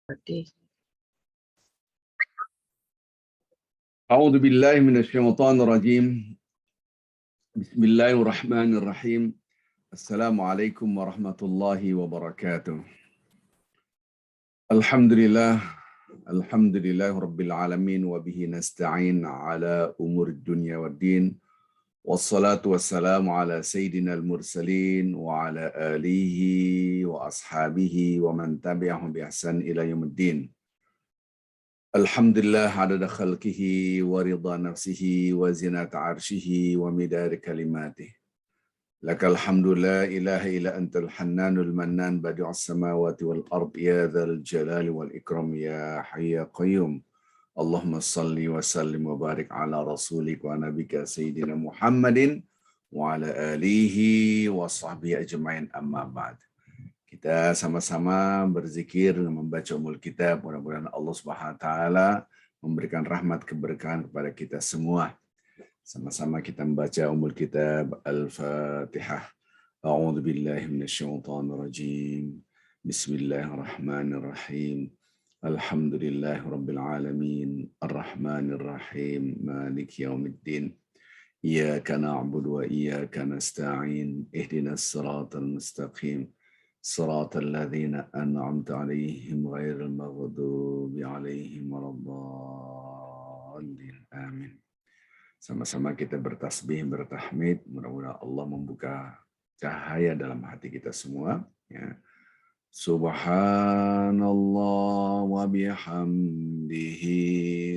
Oke. أعوذ بالله من الشيطان الرجيم. بسم الله الرحمن الرحيم. السلام عليكم ورحمة الله وبركاته. الحمد لله رب العالمين وبه نستعين على أمور الدنيا والدين والصلاة والسلام على سيدنا المرسلين وعلى آله وأصحابه ومن تبعهم بإحسان إلى يوم الدين. Alhamdulillah adada khalqihi wa ridha nafsihi wa zinata arshihi wa midari kalimatihi. Lakal hamdu la ilaha illa antal hannanul mannan badi'us samawati wal ard ya dzal jalali wal ikram ya hayya qayyum. Allahumma salli wa sallim wa barik ala rasulik wa nabika sayyidina Muhammadin wa ala alihi wa sahbihi ajma'in amma ba'd. Kita sama-sama berzikir membaca Ummul Kitab. Mudah-mudahan Allah Subhanahu wa taala memberikan rahmat keberkahan kepada kita semua. Sama-sama kita membaca Ummul Kitab Al-Fatihah. A'udzu billahi minasyaitonir rajim. Bismillahirrahmanirrahim. Alhamdulillahirabbil alamin. Arrahmanir rahim. Maliki yaumiddin. Iyyaka na'budu wa iyyaka nasta'in. Ihdinas siratal mustaqim. صراط الذين أنعمت عليهم غير المغضوب عليهم ولا الضالين آمين. Sama-sama kita bertasbih, bertahmid, mudah-mudahan Allah membuka cahaya dalam hati kita semua. Ya. Subhanallah wa bihamdihi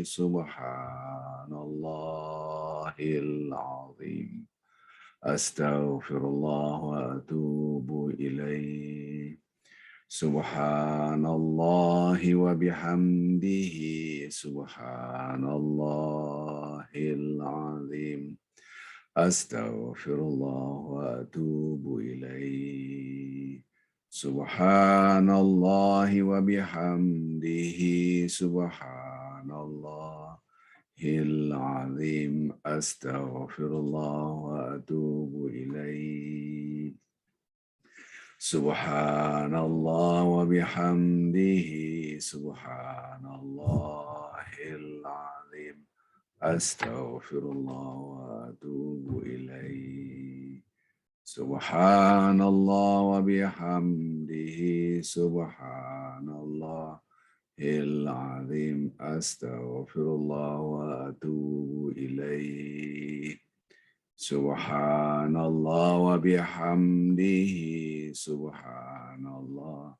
subhanallahil azim. Astaghfirullah wa atubu ilaih. Subhanallahi wa bihamdihi subhanallahil azim. Astaghfirullah wa atubu ilaih. Subhanallahi wa bihamdihi subhanallah العظيم أستغفر الله وأتوب إليه. سبحان الله وبحمده سبحان الله العظيم أستغفر الله وأتوب إليه. سبحان الله وبحمده سبحان الله العظيم أستغفر الله وأتوب إليه. سبحان الله وبحمده سبحان الله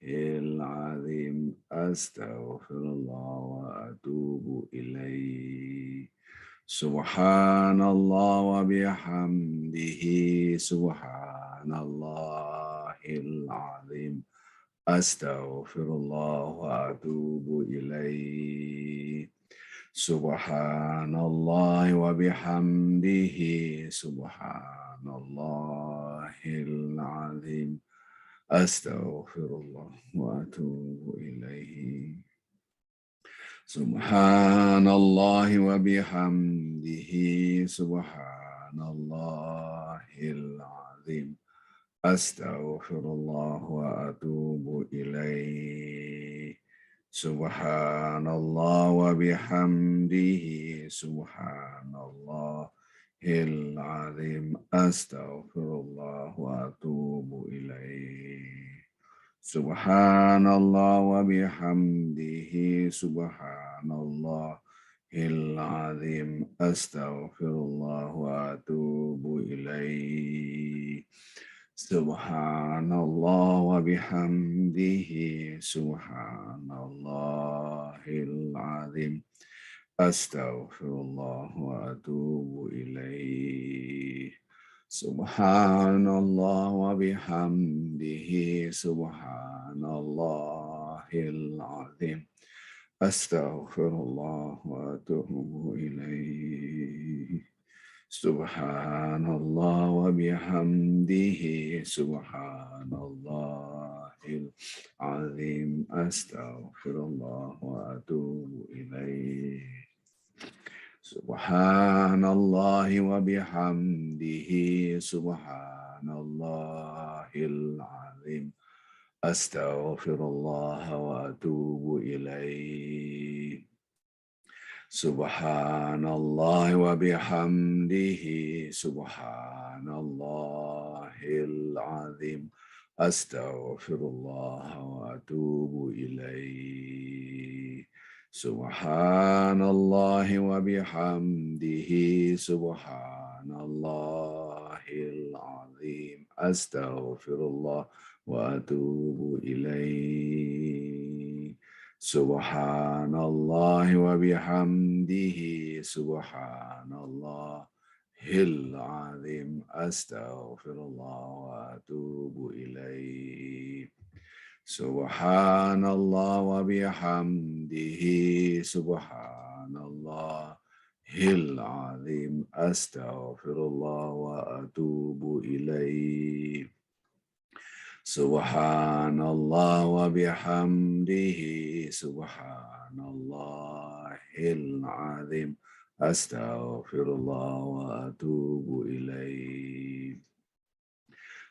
العظيم أستغفر الله وأتوب إليه. سبحان الله وبحمده سبحان الله العظيم Astaghfirullah wa atubu ilaih. Subhanallah wa bihamdihi subhanallahil azim. Astaghfirullah wa atubu ilaih. Subhanallah wa bihamdihi subhanallahil azim. Astaghfirullah wa atubu ilaih. Subhanallah wa bihamdihi subhanallahil azim. Astaghfirullah wa atubu ilaih. Subhanallah wa bihamdihi subhanallahil azim. Astaghfirullah wa atubu ilaih. Subhanallah wa bihamdihi subhanallahil azim. Astaghfirullah wa atubu ilaih. Subhanallah wa bihamdihi subhanallahil azim. Astaghfirullah wa atubu ilaih. Subhanallah wa bihamdihi subhanallahil azim. Astaghfirullah wa atubu ilaih. Subhanallah wa bihamdihi subhanallahil azim. Astaghfirullah wa atubu Subhanallah wa bihamdihi, subhanallahil azim, astaghfirullah wa atubu ilaih. Subhanallah wa bihamdihi, subhanallahil azim, astaghfirullah wa atubu ilaih. Subhanallah wa bihamdihi, subhanallahil azim, astaghfirullah wa atubu ilaih. Subhanallah wa bihamdihi, subhanallahil azim, astaghfirullah wa atubu ilaih. Subhanallah wa bihamdihi, subhanallahil azim, astaghfirullah wa atubu ilaih.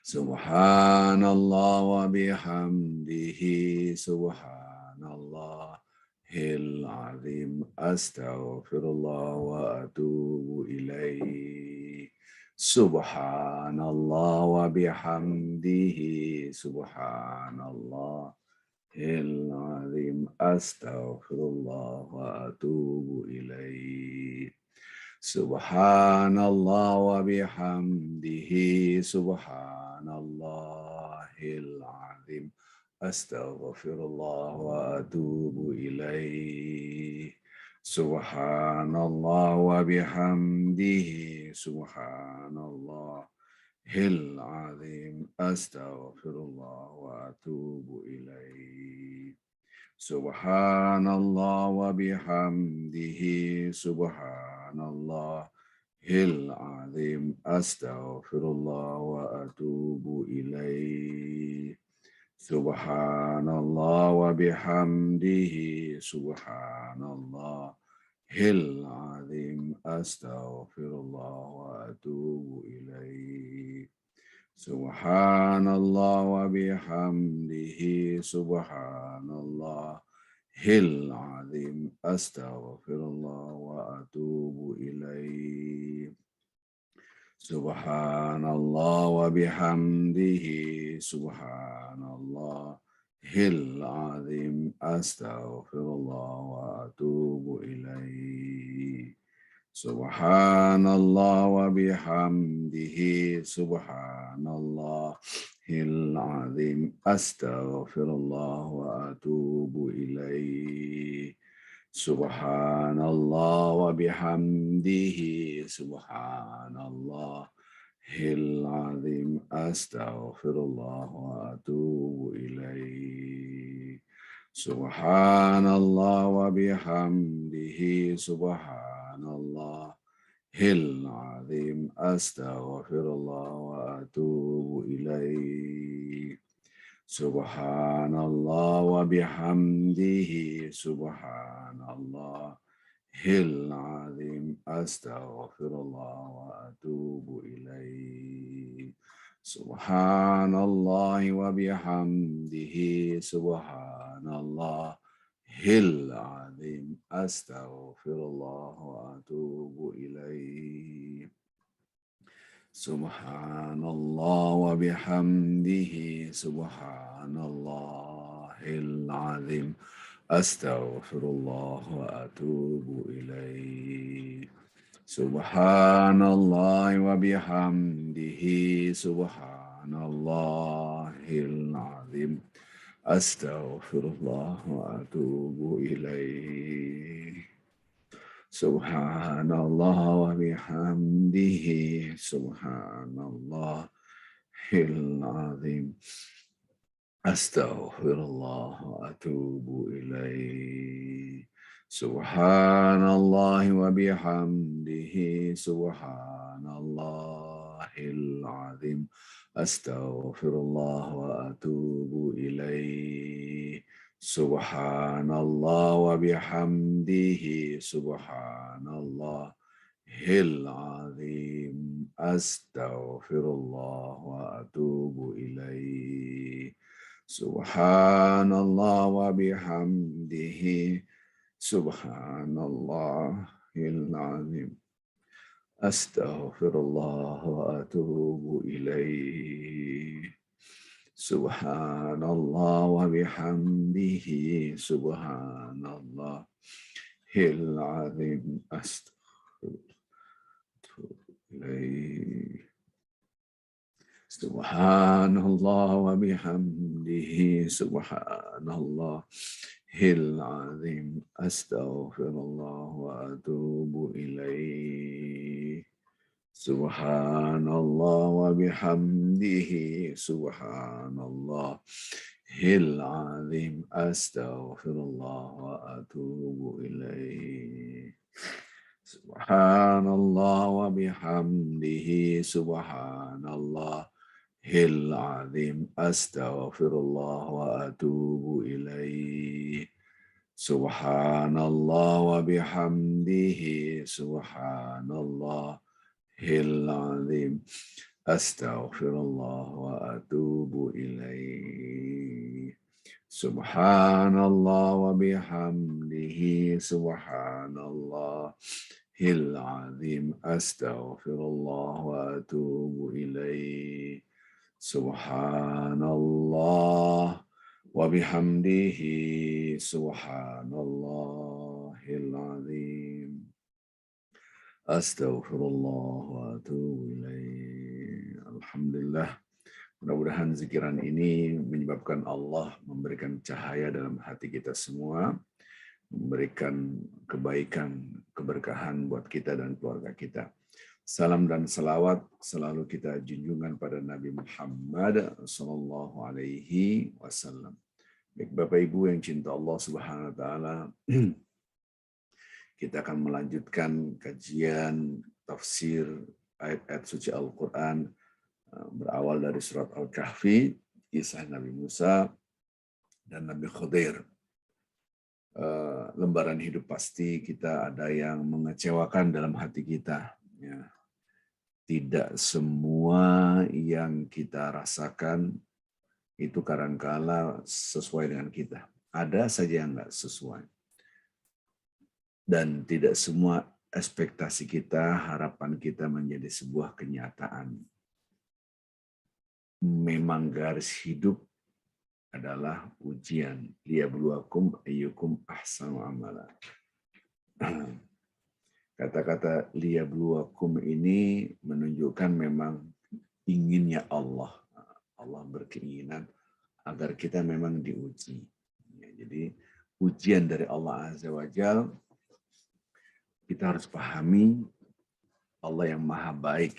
Subhanallah wa bihamdihi, subhanallahil azim, astaghfirullah wa atubu ilaih. Subhanallah wa bihamdihi, subhanallahil azim, astaghfirullah wa atubu ilaih. Subhanallah wa bihamdihi, subhanallahil azim, astaghfirullah wa atubu ilaih. Subhanallah wa bihamdihi, subhanallahil azim, astaghfirullah wa atubu ilaih. Subhanallah wa bihamdihi, subhanallahil azim, astaghfirullah wa atubu ilaih. Subhanallah wa bihamdihi, subhanallahil azim, astaghfirullah wa atubu ilaih. Subhanallah wa bihamdihi, subhanallahil azim, astaghfirullah wa atubu ilaih. Subhanallah wa bihamdihi, subhanallahil azim, astaghfirullah wa atubu ilaih. Subhanallah wa bihamdihi, subhanallahil azim, astaghfirullah wa atubu ilaih. Subhanallah wa bihamdihi, subhanallahil azim, astaghfirullah wa atubu ilaih. Subhanallah wa bihamdihi, subhanallahil azim, astaghfirullah wa atubu ilaih. Subhanallah wa bihamdihi, subhanallahil azim, astaghfirullah wa atubu ilaih. Subhanallah wa bihamdihi, subhanallahil azim, astaghfirullah wa atubu ilaih. Subhanallah wa bihamdihi, subhanallahil azim, astaghfirullah wa atubu ilaih. Subhanallah wa bihamdihi, subhanallahil azim, astaghfirullah wa atubu ilaih. Subhanallah wa bihamdihi, subhanallahil azim, astaghfirullah wa atubu ilaih. Subhanallah wa bihamdihi, subhanallahil azim, astaghfirullah wa atubu ilaih. Subhanallah wa bihamdihi, subhanallahil azim, astaghfirullah wa atubu ilaih. Subhanallah wa bihamdihi, Subhanallahil azim. Astaghfirullah wa atubu ilaih. Subhanallah wa bihamdihi. Subhanallah hil azim. Astaghfirullah. Subhanallah wa bihamdihi. Subhanallah hil azim. Astaghfirullah wa atubu ilaih. Subhanallah wa bihamdihi. Subhanallah hil azim. Astaghfirullah wa atubu ilaih. Subhanallah wa bihamdihi. Subhanallah hil azim. Astaghfirullah wa atubu ilaih. Subhanallah wa bihamdihi. Subhanallah hil azim. Astaghfirullah wa atubu ilaih. Subhanallah wa bihamdihi. Subhanallah hil azim. Astaghfirullah wa atubu ilaih. Subhanallah wa bihamdihi. Subhanallahil azim. Astaghfirullah wa atubu ilaih. Alhamdulillah. Mudah-mudahan zikiran ini menyebabkan Allah memberikan cahaya dalam hati kita semua, memberikan kebaikan, keberkahan buat kita dan keluarga kita. Salam dan salawat selalu kita junjungan pada Nabi Muhammad sallallahu alaihi wasallam. Baik Bapak Ibu yang cinta Allah Subhanahu wa taala, kita akan melanjutkan kajian tafsir ayat-ayat suci Al-Qur'an berawal dari surat Al-Kahfi, kisah Nabi Musa dan Nabi Khadir. Lembaran hidup pasti kita ada yang mengecewakan dalam hati kita. Ya. Tidak semua yang kita rasakan itu kadangkala sesuai dengan kita. Ada saja yang nggak sesuai. Dan tidak semua ekspektasi kita, harapan kita menjadi sebuah kenyataan. Memang garis hidup adalah ujian. Liyabluwakum ayyukum ahsanu amala. Kata-kata liyabluwakum ini menunjukkan memang inginnya Allah. Allah berkeinginan agar kita memang diuji. Ya, jadi ujian dari Allah Azza wa Jalla, kita harus pahami Allah yang maha baik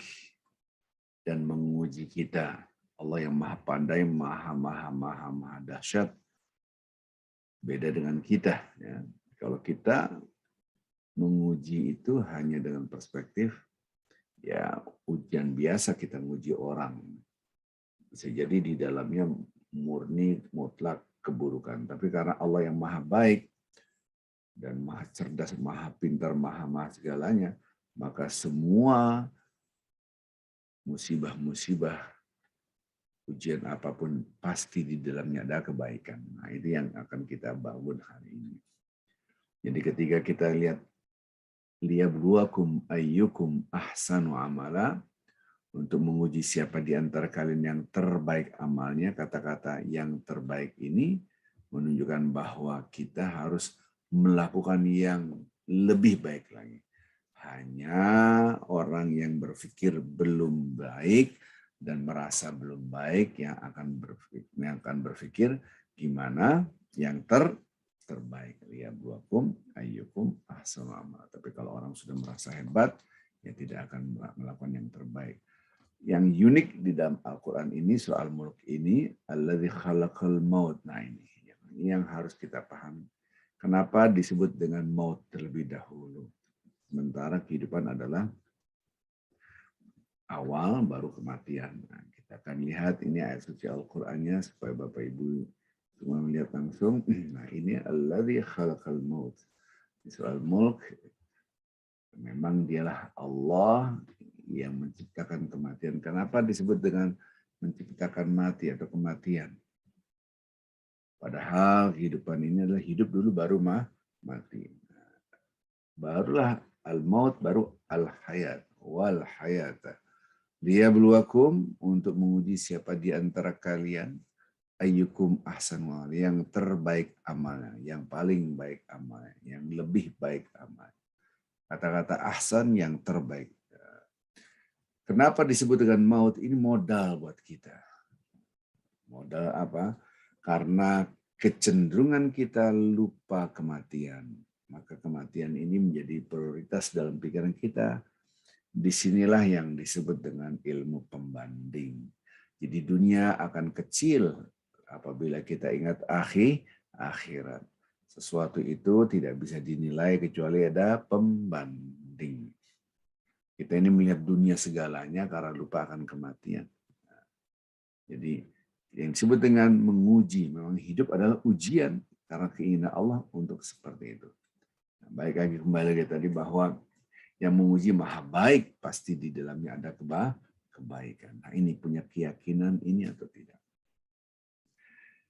dan menguji kita. Allah yang maha pandai, maha dahsyat. Beda dengan kita. Ya. Kalau kita menguji itu hanya dengan perspektif, ya ujian biasa kita menguji orang. Bisa jadi di dalamnya murni mutlak keburukan. Tapi karena Allah yang maha baik dan maha cerdas, maha pintar, maha segalanya, maka semua musibah-musibah, ujian apapun pasti di dalamnya ada kebaikan. Nah, itu yang akan kita bangun hari ini. Jadi ketika kita lihat liyabluwakum ayyukum ahsanu amala, untuk menguji siapa di antara kalian yang terbaik amalnya, kata-kata yang terbaik ini menunjukkan bahwa kita harus melakukan yang lebih baik lagi. Hanya orang yang berpikir belum baik dan merasa belum baik yang akan berpikir gimana yang terbaik. Liyabluwakum ayyukum ahsanu amala. Tapi kalau orang sudah merasa hebat, ya tidak akan melakukan yang terbaik. Yang unik di dalam Al-Quran ini, surah Al-Mulk ini, alladzi khalaqal maut. Nah ini yang harus kita pahami. Kenapa disebut dengan maut terlebih dahulu? Sementara kehidupan adalah awal baru kematian. Nah, kita akan lihat ini ayat suci Al-Qur'annya supaya Bapak Ibu semua melihat langsung. Nah, ini alladzi khalaqal maut. Di surah Al-Mulk memang dialah Allah yang menciptakan kematian. Kenapa disebut dengan menciptakan mati atau kematian? Padahal kehidupan ini adalah hidup dulu baru mati. Barulah al-maut, baru al-hayat, wal hayata. Liyabluwakum, untuk menguji siapa di antara kalian ayyukum ahsanu amala, yang terbaik amalnya, yang paling baik amalnya, yang lebih baik amalnya. Kata-kata ahsan, yang terbaik. Kenapa disebut dengan maut? Ini modal buat kita. Modal apa? Karena kecenderungan kita lupa kematian. Maka kematian ini menjadi prioritas dalam pikiran kita. Disinilah yang disebut dengan ilmu pembanding. Jadi dunia akan kecil apabila kita ingat akhirat. Sesuatu itu tidak bisa dinilai kecuali ada pembanding. Kita ini melihat dunia segalanya karena lupa akan kematian. Jadi yang disebut dengan menguji, memang hidup adalah ujian karena keinginan Allah untuk seperti itu. Nah, baik lagi kembali lagi tadi bahwa yang menguji maha baik, pasti di dalamnya ada kebaikan. Nah, ini punya keyakinan ini atau tidak.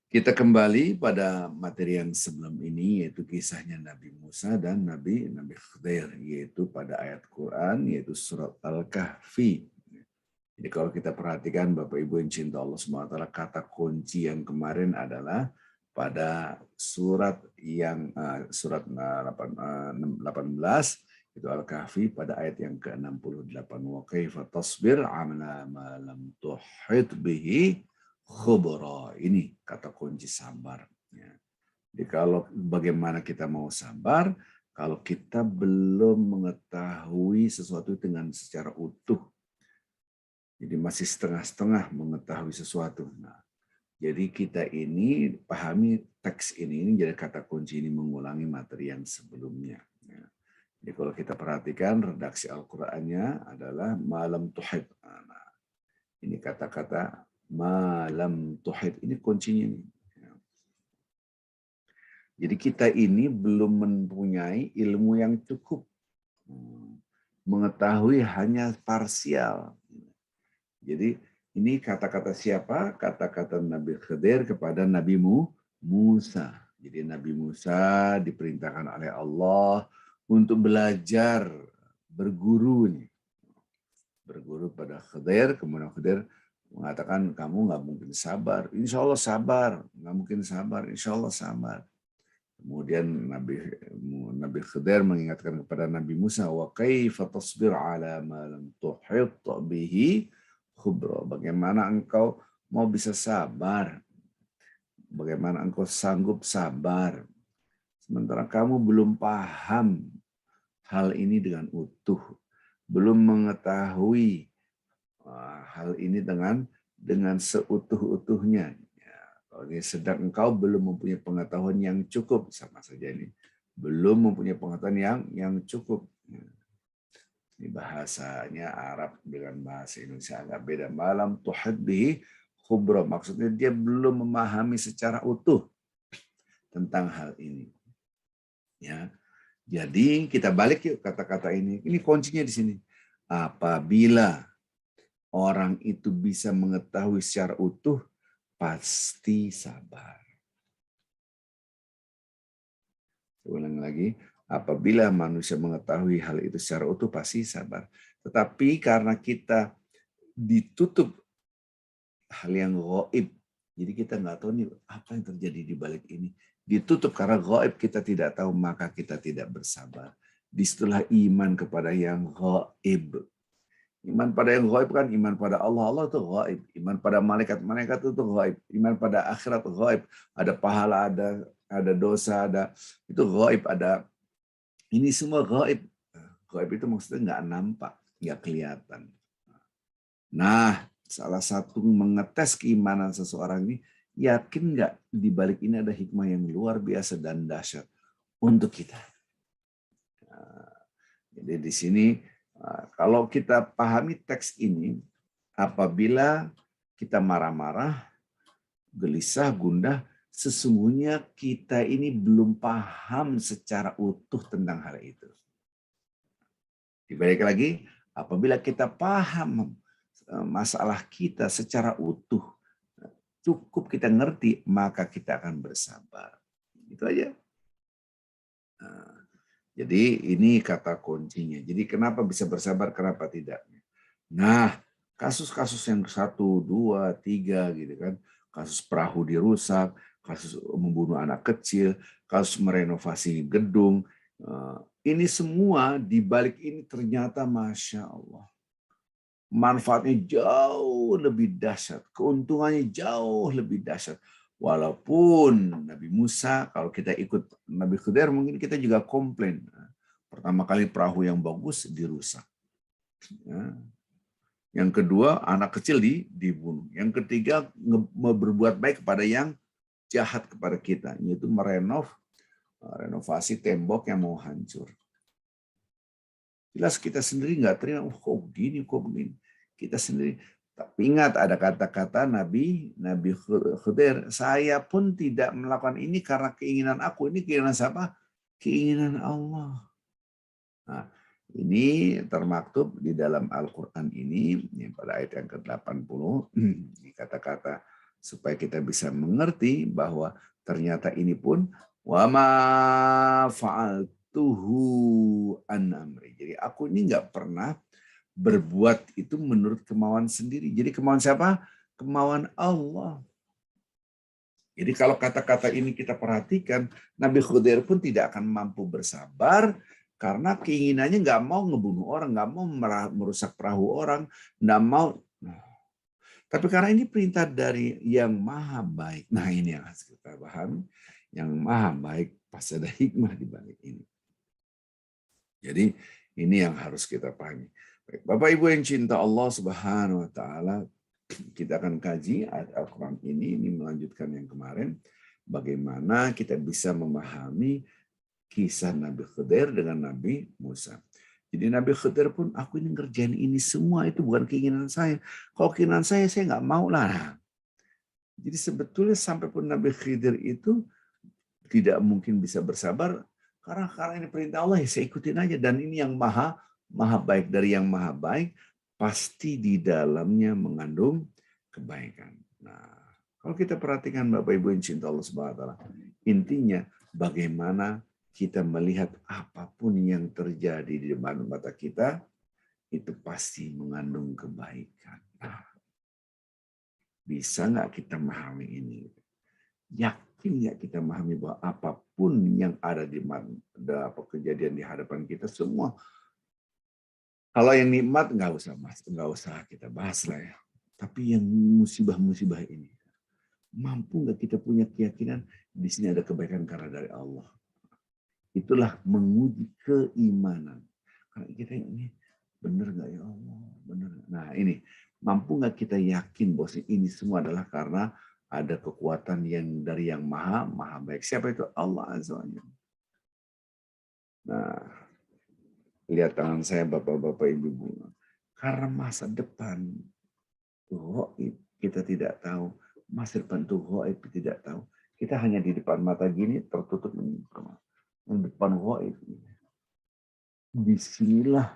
Kita kembali pada materi yang sebelum ini, yaitu kisahnya Nabi Musa dan Nabi Khidir, yaitu pada ayat Quran, yaitu surat Al-Kahfi. Jadi kalau kita perhatikan Bapak Ibu yang cinta Allah SWT, kata kunci yang kemarin adalah pada surat yang surat 18 itu Al-Kahfi pada ayat yang ke-68. Wa kaifa tasbir ala ma lam tuhit bihi khubra. Ini kata kunci sabar. Jadi kalau bagaimana kita mau sabar kalau kita belum mengetahui sesuatu dengan secara utuh. Jadi masih setengah-setengah mengetahui sesuatu. Nah, jadi kita ini pahami teks ini jadi kata kunci ini mengulangi materi yang sebelumnya. Jadi kalau kita perhatikan redaksi Al-Qur'annya adalah malam tuhid. Nah, ini kata-kata malam tuhid ini kuncinya nih. Jadi kita ini belum mempunyai ilmu yang cukup. Mengetahui hanya parsial. Jadi ini kata-kata siapa? Kata-kata Nabi Khidir kepada Nabi Musa. Jadi Nabi Musa diperintahkan oleh Allah untuk belajar, berguru nih. Berguru pada Khidir, kemudian Khidir mengatakan kamu nggak mungkin sabar. Insya Allah sabar, nggak mungkin sabar. Insya Allah sabar. Kemudian Nabi Khidir mengingatkan kepada Nabi Musa, wa kaifa tasbir ala ma lam tuhit bihi khubra. Bagaimana engkau mau bisa sabar? Bagaimana engkau sanggup sabar? Sementara kamu belum paham hal ini dengan utuh, belum mengetahui hal ini dengan seutuh-utuhnya. Sedang engkau belum mempunyai pengetahuan yang cukup, sama saja ini. Belum mempunyai pengetahuan yang cukup. Ini bahasanya Arab dengan bahasa Indonesia agak beda. Malam tuhid bihi khubra. Maksudnya dia belum memahami secara utuh tentang hal ini. Ya. Jadi kita balik yuk kata-kata ini. Ini kuncinya di sini. Apabila orang itu bisa mengetahui secara utuh, pasti sabar. Ulang lagi. Apabila manusia mengetahui hal itu secara utuh, pasti sabar. Tetapi karena kita ditutup hal yang gaib, jadi kita nggak tahu nih apa yang terjadi di balik ini. Ditutup karena gaib kita tidak tahu, maka kita tidak bersabar. Disitulah iman kepada yang gaib. Iman pada yang gaib kan iman pada Allah. Allah itu gaib. Iman pada malaikat itu gaib. Iman pada akhirat gaib. Ada pahala, ada dosa, itu gaib, ada. Ini semua gaib. Gaib itu maksudnya nggak nampak, nggak kelihatan. Nah, salah satu mengetes keimanan seseorang ini, yakin nggak di balik ini ada hikmah yang luar biasa dan dahsyat untuk kita. Jadi di sini, kalau kita pahami teks ini, apabila kita marah-marah, gelisah, gundah, sesungguhnya kita ini belum paham secara utuh tentang hal itu. Dibalik lagi, apabila kita paham masalah kita secara utuh, cukup kita ngerti, maka kita akan bersabar. Itu aja. Jadi ini kata kuncinya. Jadi kenapa bisa bersabar, kenapa tidak? Nah, kasus-kasus yang 1, 2, 3 gitu kan, kasus perahu dirusak, kasus membunuh anak kecil, kasus merenovasi gedung, ini semua di balik ini ternyata Masya Allah. Manfaatnya jauh lebih dahsyat, keuntungannya jauh lebih dahsyat. Walaupun Nabi Musa, kalau kita ikut Nabi Khidir, mungkin kita juga komplain. Pertama kali perahu yang bagus dirusak. Yang kedua, anak kecil dibunuh. Yang ketiga, berbuat baik kepada yang jahat kepada kita, yaitu renovasi tembok yang mau hancur. Jelas kita sendiri nggak terima, kok begini, kok begini. Kita sendiri. Tapi ingat ada kata-kata Nabi Khidir, saya pun tidak melakukan ini karena keinginan aku. Ini keinginan siapa? Keinginan Allah. Nah, ini termaktub di dalam Al-Quran ini, pada ayat yang ke-80, kata-kata supaya kita bisa mengerti bahwa ternyata ini pun wama fa'altuhu an amri. Jadi aku ini nggak pernah berbuat itu menurut kemauan sendiri. Jadi kemauan siapa? Kemauan Allah. Jadi kalau kata-kata ini kita perhatikan, Nabi Khidir pun tidak akan mampu bersabar karena keinginannya nggak mau ngebunuh orang, nggak mau merusak perahu orang, nggak mau. Tapi karena ini perintah dari yang maha baik. Nah ini yang harus kita pahami. Yang maha baik pasti ada hikmah di balik ini. Jadi ini yang harus kita pahami. Bapak Ibu yang cinta Allah Subhanahu wa taala, kita akan kaji ayat Al-Quran ini melanjutkan yang kemarin, bagaimana kita bisa memahami kisah Nabi Khidir dengan Nabi Musa. Jadi Nabi Khidir pun, aku ini ngerjain ini semua, itu bukan keinginan saya. Kalau keinginan saya nggak mau lah. Jadi sebetulnya sampai pun Nabi Khidir itu tidak mungkin bisa bersabar, karena ini perintah Allah, ya saya ikutin aja. Dan ini yang maha baik, dari yang maha baik, pasti di dalamnya mengandung kebaikan. Nah, kalau kita perhatikan Bapak Ibu yang cinta Allah Subhanahu wa taala, intinya bagaimana kita melihat apapun yang terjadi di depan mata kita itu pasti mengandung kebaikan. Nah, bisa nggak kita memahami ini? Yakin nggak kita memahami bahwa apapun yang ada di kejadian di hadapan kita semua, kalau yang nikmat nggak usah kita bahas lah ya. Tapi yang musibah-musibah ini, mampu nggak kita punya keyakinan di sini ada kebaikan karena dari Allah. Itulah menguji keimanan. Karena kita ini benar nggak ya Allah, benar. Nah ini mampu nggak kita yakin bahwa ini semua adalah karena ada kekuatan yang dari yang maha baik. Siapa itu? Allah Azza wa Jalla. Nah, lihat tangan saya Bapak-bapak Ibu-ibu. Karena masa depan ghaib kita tidak tahu. Masa depan itu ghaib tidak tahu. Kita hanya di depan mata gini tertutup ini. Yang depan ghaib. Disinilah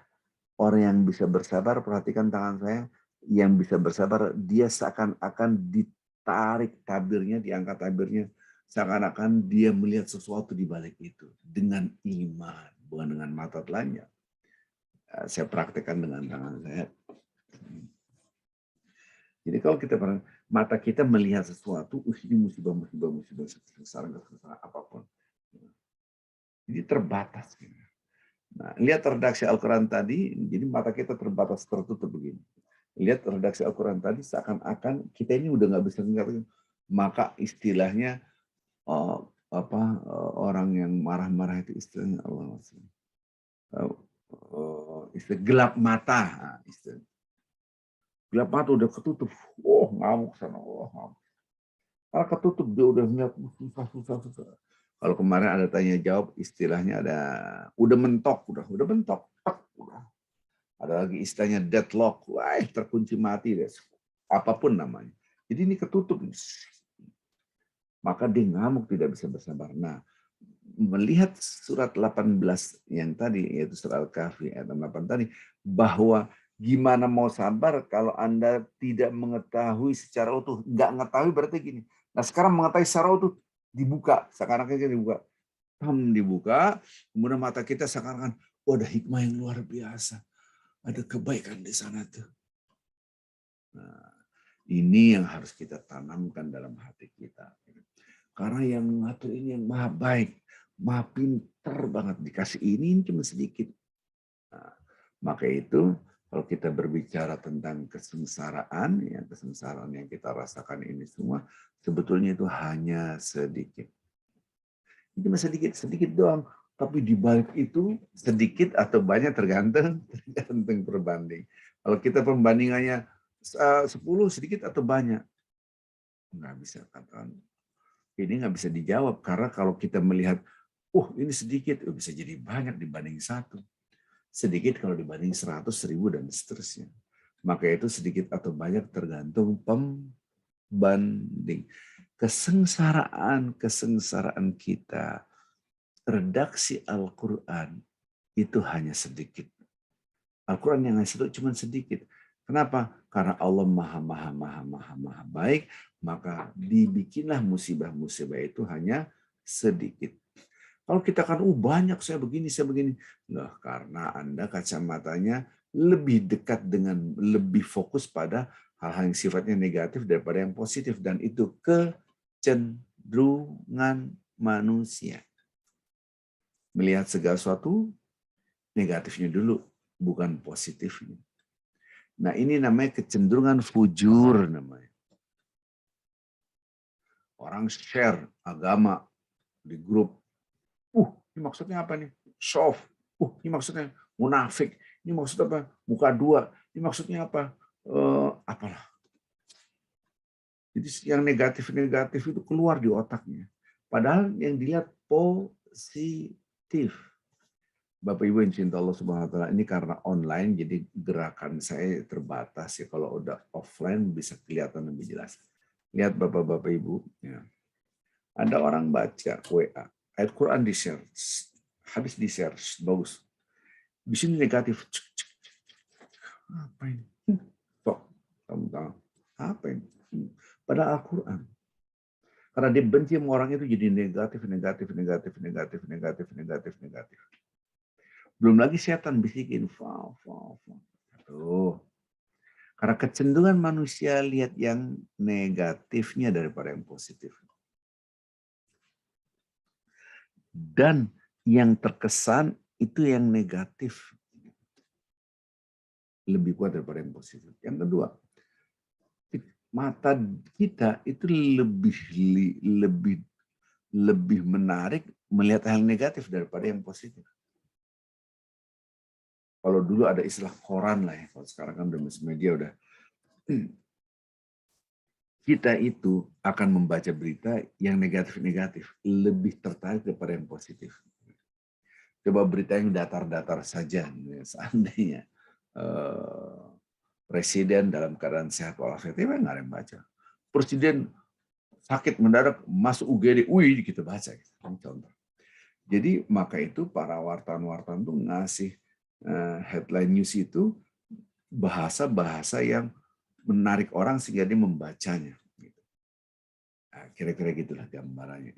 orang yang bisa bersabar, perhatikan tangan saya, yang bisa bersabar, dia seakan-akan ditarik tabirnya, diangkat tabirnya, seakan-akan dia melihat sesuatu di balik itu dengan iman, bukan dengan mata telanjang. Saya praktekkan dengan tangan saya. Jadi kalau kita mata kita melihat sesuatu, ini musibah kesesaran apapun. Jadi terbatas. Nah, lihat redaksi Al-Quran tadi, jadi mata kita terbatas, tertutup begini. Lihat redaksi Al-Quran tadi, seakan-akan kita ini udah nggak bisa mengerti. Maka istilahnya orang yang marah-marah itu istilahnya Allah istilah gelap mata, istilah. Gelap mata udah ketutup, ngamuk sana, ngamuk. Kalau ketutup dia udah ngeliat susah. Kalau kemarin ada tanya jawab, istilahnya ada udah mentok. Udah. Ada lagi istilahnya deadlock, terkunci mati deh. Apapun namanya. Jadi ini ketutup. Maka dia ngamuk, tidak bisa bersabar. Nah, melihat surat 18 yang tadi, yaitu surat Al-Kahfi ayat 8 tadi, bahwa gimana mau sabar kalau Anda tidak mengetahui secara utuh. Nggak mengetahui berarti gini. Nah sekarang mengetahui secara utuh, dibuka. Sekarang dibuka. dibuka, kemudian mata kita seakan-akan, oh, ada hikmah yang luar biasa. Ada kebaikan di sana tuh. Nah, ini yang harus kita tanamkan dalam hati kita. Karena yang ngatur ini yang maha baik, maha pinter banget. Dikasih ini cuma sedikit. Nah, maka itu kalau kita berbicara tentang kesengsaraan, ya kesengsaraan yang kita rasakan ini semua, sebetulnya itu hanya sedikit. Itu cuma sedikit doang. Tapi di balik itu sedikit atau banyak tergantung perbanding. Kalau kita perbandingannya 10 sedikit atau banyak, nggak bisa katakan. Ini nggak bisa dijawab karena kalau kita melihat, ini sedikit, bisa jadi banyak dibanding 1. Sedikit kalau dibanding 100, 1000 dan seterusnya. Maka itu sedikit atau banyak tergantung pembanding. Kesengsaraan kita, redaksi Al-Quran itu hanya sedikit. Al-Quran yang hanya cuma sedikit. Kenapa? Karena Allah maha baik, maka dibikinlah musibah-musibah itu hanya sedikit. Kalau kita kan, banyak saya begini. Nah, karena Anda kacamatanya lebih dekat dengan, lebih fokus pada hal-hal yang sifatnya negatif daripada yang positif. Dan itu kecenderungan manusia. Melihat segala sesuatu negatifnya dulu, bukan positifnya. Nah, ini namanya kecenderungan fujur namanya. Orang share agama di grup. Ini maksudnya apa nih? Soft. Ini maksudnya munafik. Ini maksudnya apa? Muka 2. Ini maksudnya apa? Apalah. Jadi yang negatif-negatif itu keluar di otaknya. Padahal yang dilihat positif. Bapak Ibu yang cinta Allah Subhanahu wa taala, ini karena online jadi gerakan saya terbatas ya. Kalau udah offline bisa kelihatan lebih jelas. Lihat Bapak-bapak Ibu, ya. Ada orang baca WA, ayat Quran di-share, habis di-share, bagus. Di sini negatif. Apa ini? Kok kamu tahu? Apa ini? Padahal Al-Quran. Karena dia benci sama orang itu jadi negatif. Belum lagi setan bisikin. Tuh. Karena kecenderungan manusia lihat yang negatifnya daripada yang positif. Dan yang terkesan itu yang negatif lebih kuat daripada yang positif. Yang kedua, mata kita itu lebih menarik melihat hal negatif daripada yang positif. Kalau dulu ada istilah koran lah ya, kalau sekarang kan udah media udah. Kita itu akan membaca berita yang negatif-negatif, lebih tertarik daripada yang positif. Coba berita yang datar-datar saja, seandainya presiden dalam keadaan sehat walafiat, nggak ada yang baca. Presiden sakit mendadak masuk UGD, kita baca. Contoh. Jadi maka itu para wartawan-wartawan tuh ngasih headline news itu bahasa-bahasa yang menarik orang sehingga dia membacanya. Nah, kira-kira gitulah gambarannya.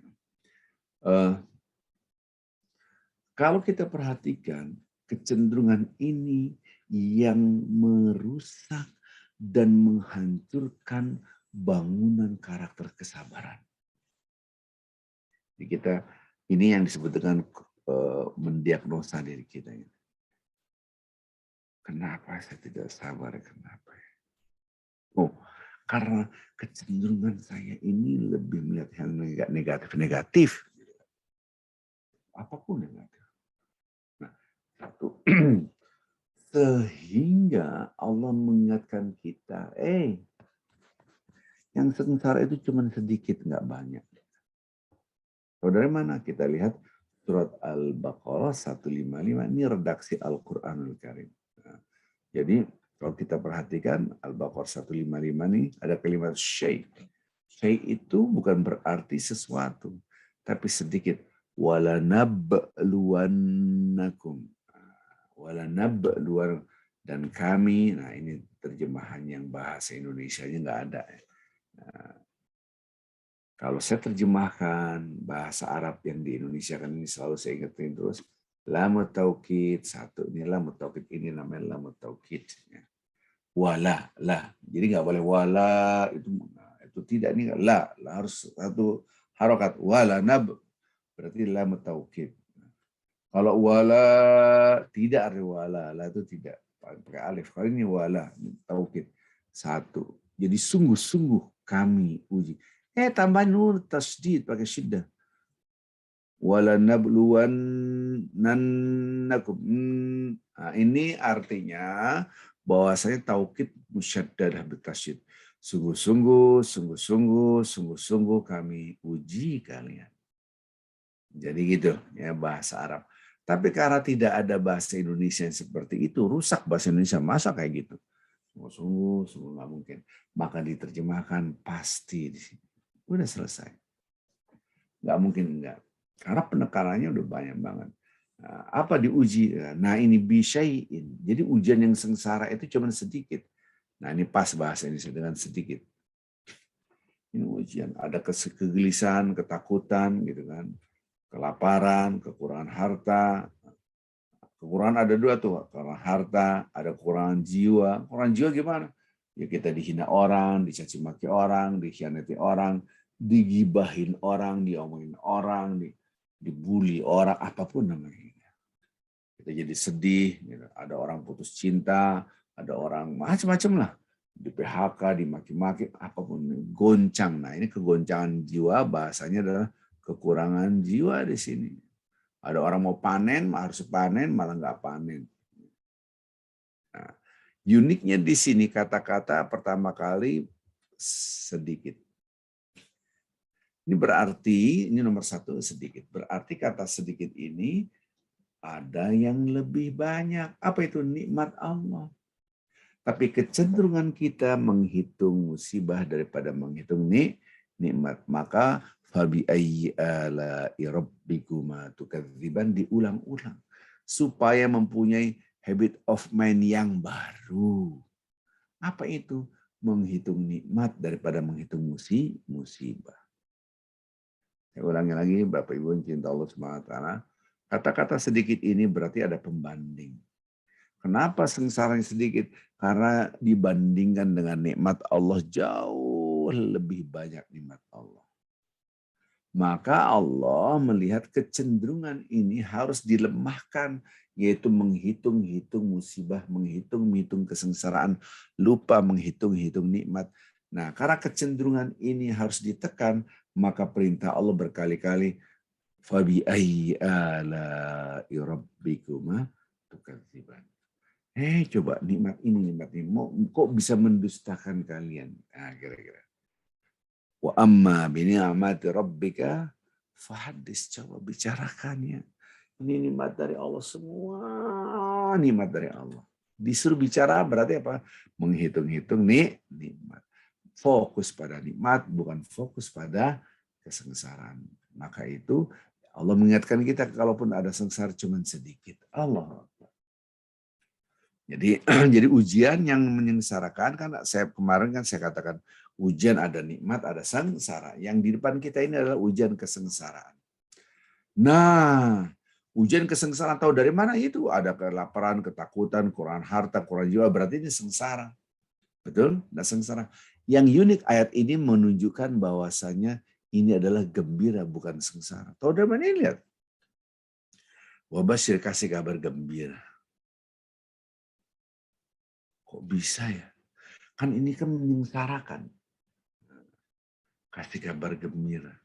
Kalau kita perhatikan kecenderungan ini yang merusak dan menghancurkan bangunan karakter kesabaran. Jadi ini yang disebut dengan mendiagnosa diri kita. Kenapa saya tidak sabar? Kenapa? Karena kecenderungan saya ini lebih melihat hal negatif. Apapun negatif. Nah, satu. Sehingga Allah mengingatkan kita, yang sengsara itu cuma sedikit, nggak banyak. Dari mana? Kita lihat surat Al-Baqarah 155, ini redaksi Al-Quranul Karim. Nah, jadi kalau kita perhatikan Al-Baqarah 155 ini ada kalimat syai'. Syai' itu bukan berarti sesuatu, tapi sedikit. Walanabluwannakum. Walanabluwan, dan kami, nah ini terjemahan yang bahasa Indonesianya nggak ada. Nah, Kalau saya terjemahkan bahasa Arab yang di Indonesia kan ini selalu saya ingetin terus, lam taukid satu, ini lam taukid ini namanya lam taukid. Wala, lah. Jadi nggak boleh wala itu tidak nih la harus satu harokat wala nab berarti lam taukid. Kalau wala tidak ada wala, la itu tidak pakai alif. Kalau ini wala taukid satu. Jadi sungguh-sungguh kami uji. Tambah nur tasdid pakai syiddah. Wala nabluwannakum. Nah, ini artinya bahwasanya taukid musyaddadah bitasyid. Sungguh-sungguh, sungguh-sungguh, sungguh-sungguh kami uji kalian. Jadi gitu ya bahasa Arab. Tapi karena tidak ada bahasa Indonesia yang seperti itu, rusak bahasa Indonesia masa kayak gitu. Sungguh-sungguh, sungguh nggak mungkin. Maka diterjemahkan pasti di sini. Udah selesai. Nggak mungkin enggak. Karena penekanannya udah banyak banget. Nah, apa diuji? Nah ini bisyai'in. Jadi ujian yang sengsara itu cuma sedikit. Nah ini pas bahasa Indonesia dengan sedikit. Ini ujian. Ada kegelisahan, ketakutan, gitu kan, kelaparan, kekurangan harta. Kekurangan ada dua tuh, kekurangan harta, ada kekurangan jiwa. Kekurangan jiwa gimana? Ya kita dihina orang, dicaci maki orang, dikhianati orang, digibahin orang, diomongin orang, dibully orang, apapun namanya. Kita jadi sedih, gitu. Ada orang putus cinta, ada orang macam-macam lah. Di PHK, dimaki-maki, apapun. Goncang. Nah ini kegoncangan jiwa, bahasanya adalah kekurangan jiwa di sini. Ada orang mau panen, harus panen, malah nggak panen. Nah, uniknya di sini kata-kata pertama kali sedikit. Ini berarti, ini nomor satu sedikit. Berarti kata sedikit ini ada yang lebih banyak. Apa itu? Nikmat Allah. Tapi kecenderungan kita menghitung musibah daripada menghitung nikmat. Maka fabi ayyi ala'i rabbikuma tukadziban diulang-ulang supaya mempunyai habit of mind yang baru. Apa itu? Menghitung nikmat daripada menghitung musibah. Saya ulangi lagi, Bapak Ibu yang cinta Allah SWT. Kata-kata sedikit ini berarti ada pembanding. Kenapa sengsaranya sedikit? Karena dibandingkan dengan nikmat Allah jauh lebih banyak nikmat Allah. Maka Allah melihat kecenderungan ini harus dilemahkan, yaitu menghitung-hitung musibah, menghitung-hitung kesengsaraan, lupa menghitung-hitung nikmat. Nah, karena kecenderungan ini harus ditekan, maka perintah Allah berkali-kali, fabi ayyi ala'i rabbikuma tukadziban. Coba nikmat ini, kok bisa mendustakan kalian? Nah, kira-kira. Wa amma bi ni'mati rabbika fahaddits, coba bicarakannya. Ini nikmat dari Allah semua, nikmat dari Allah. Disuruh bicara berarti apa? Menghitung-hitung nikmat. Fokus pada nikmat, bukan fokus pada kesengsaraan. Maka itu Allah mengingatkan kita kalaupun ada sengsara cuma sedikit. Allah. Jadi jadi ujian yang menyengsarakan kan saya kemarin kan saya katakan ujian ada nikmat, ada sengsara. Yang di depan kita ini adalah ujian kesengsaraan. Nah, ujian kesengsaraan tahu dari mana itu? Ada kelaparan, ketakutan, kekurangan harta, kekurangan jiwa, berarti ini sengsara. Betul? Nah, sengsara. Yang unik ayat ini menunjukkan bahwasanya ini adalah gembira bukan sengsara. Tahu dari mana ini? Lihat. Wabasyir, kasih kabar gembira. Kok bisa ya? Kan ini kan menyengsarakan. Kasih kabar gembira.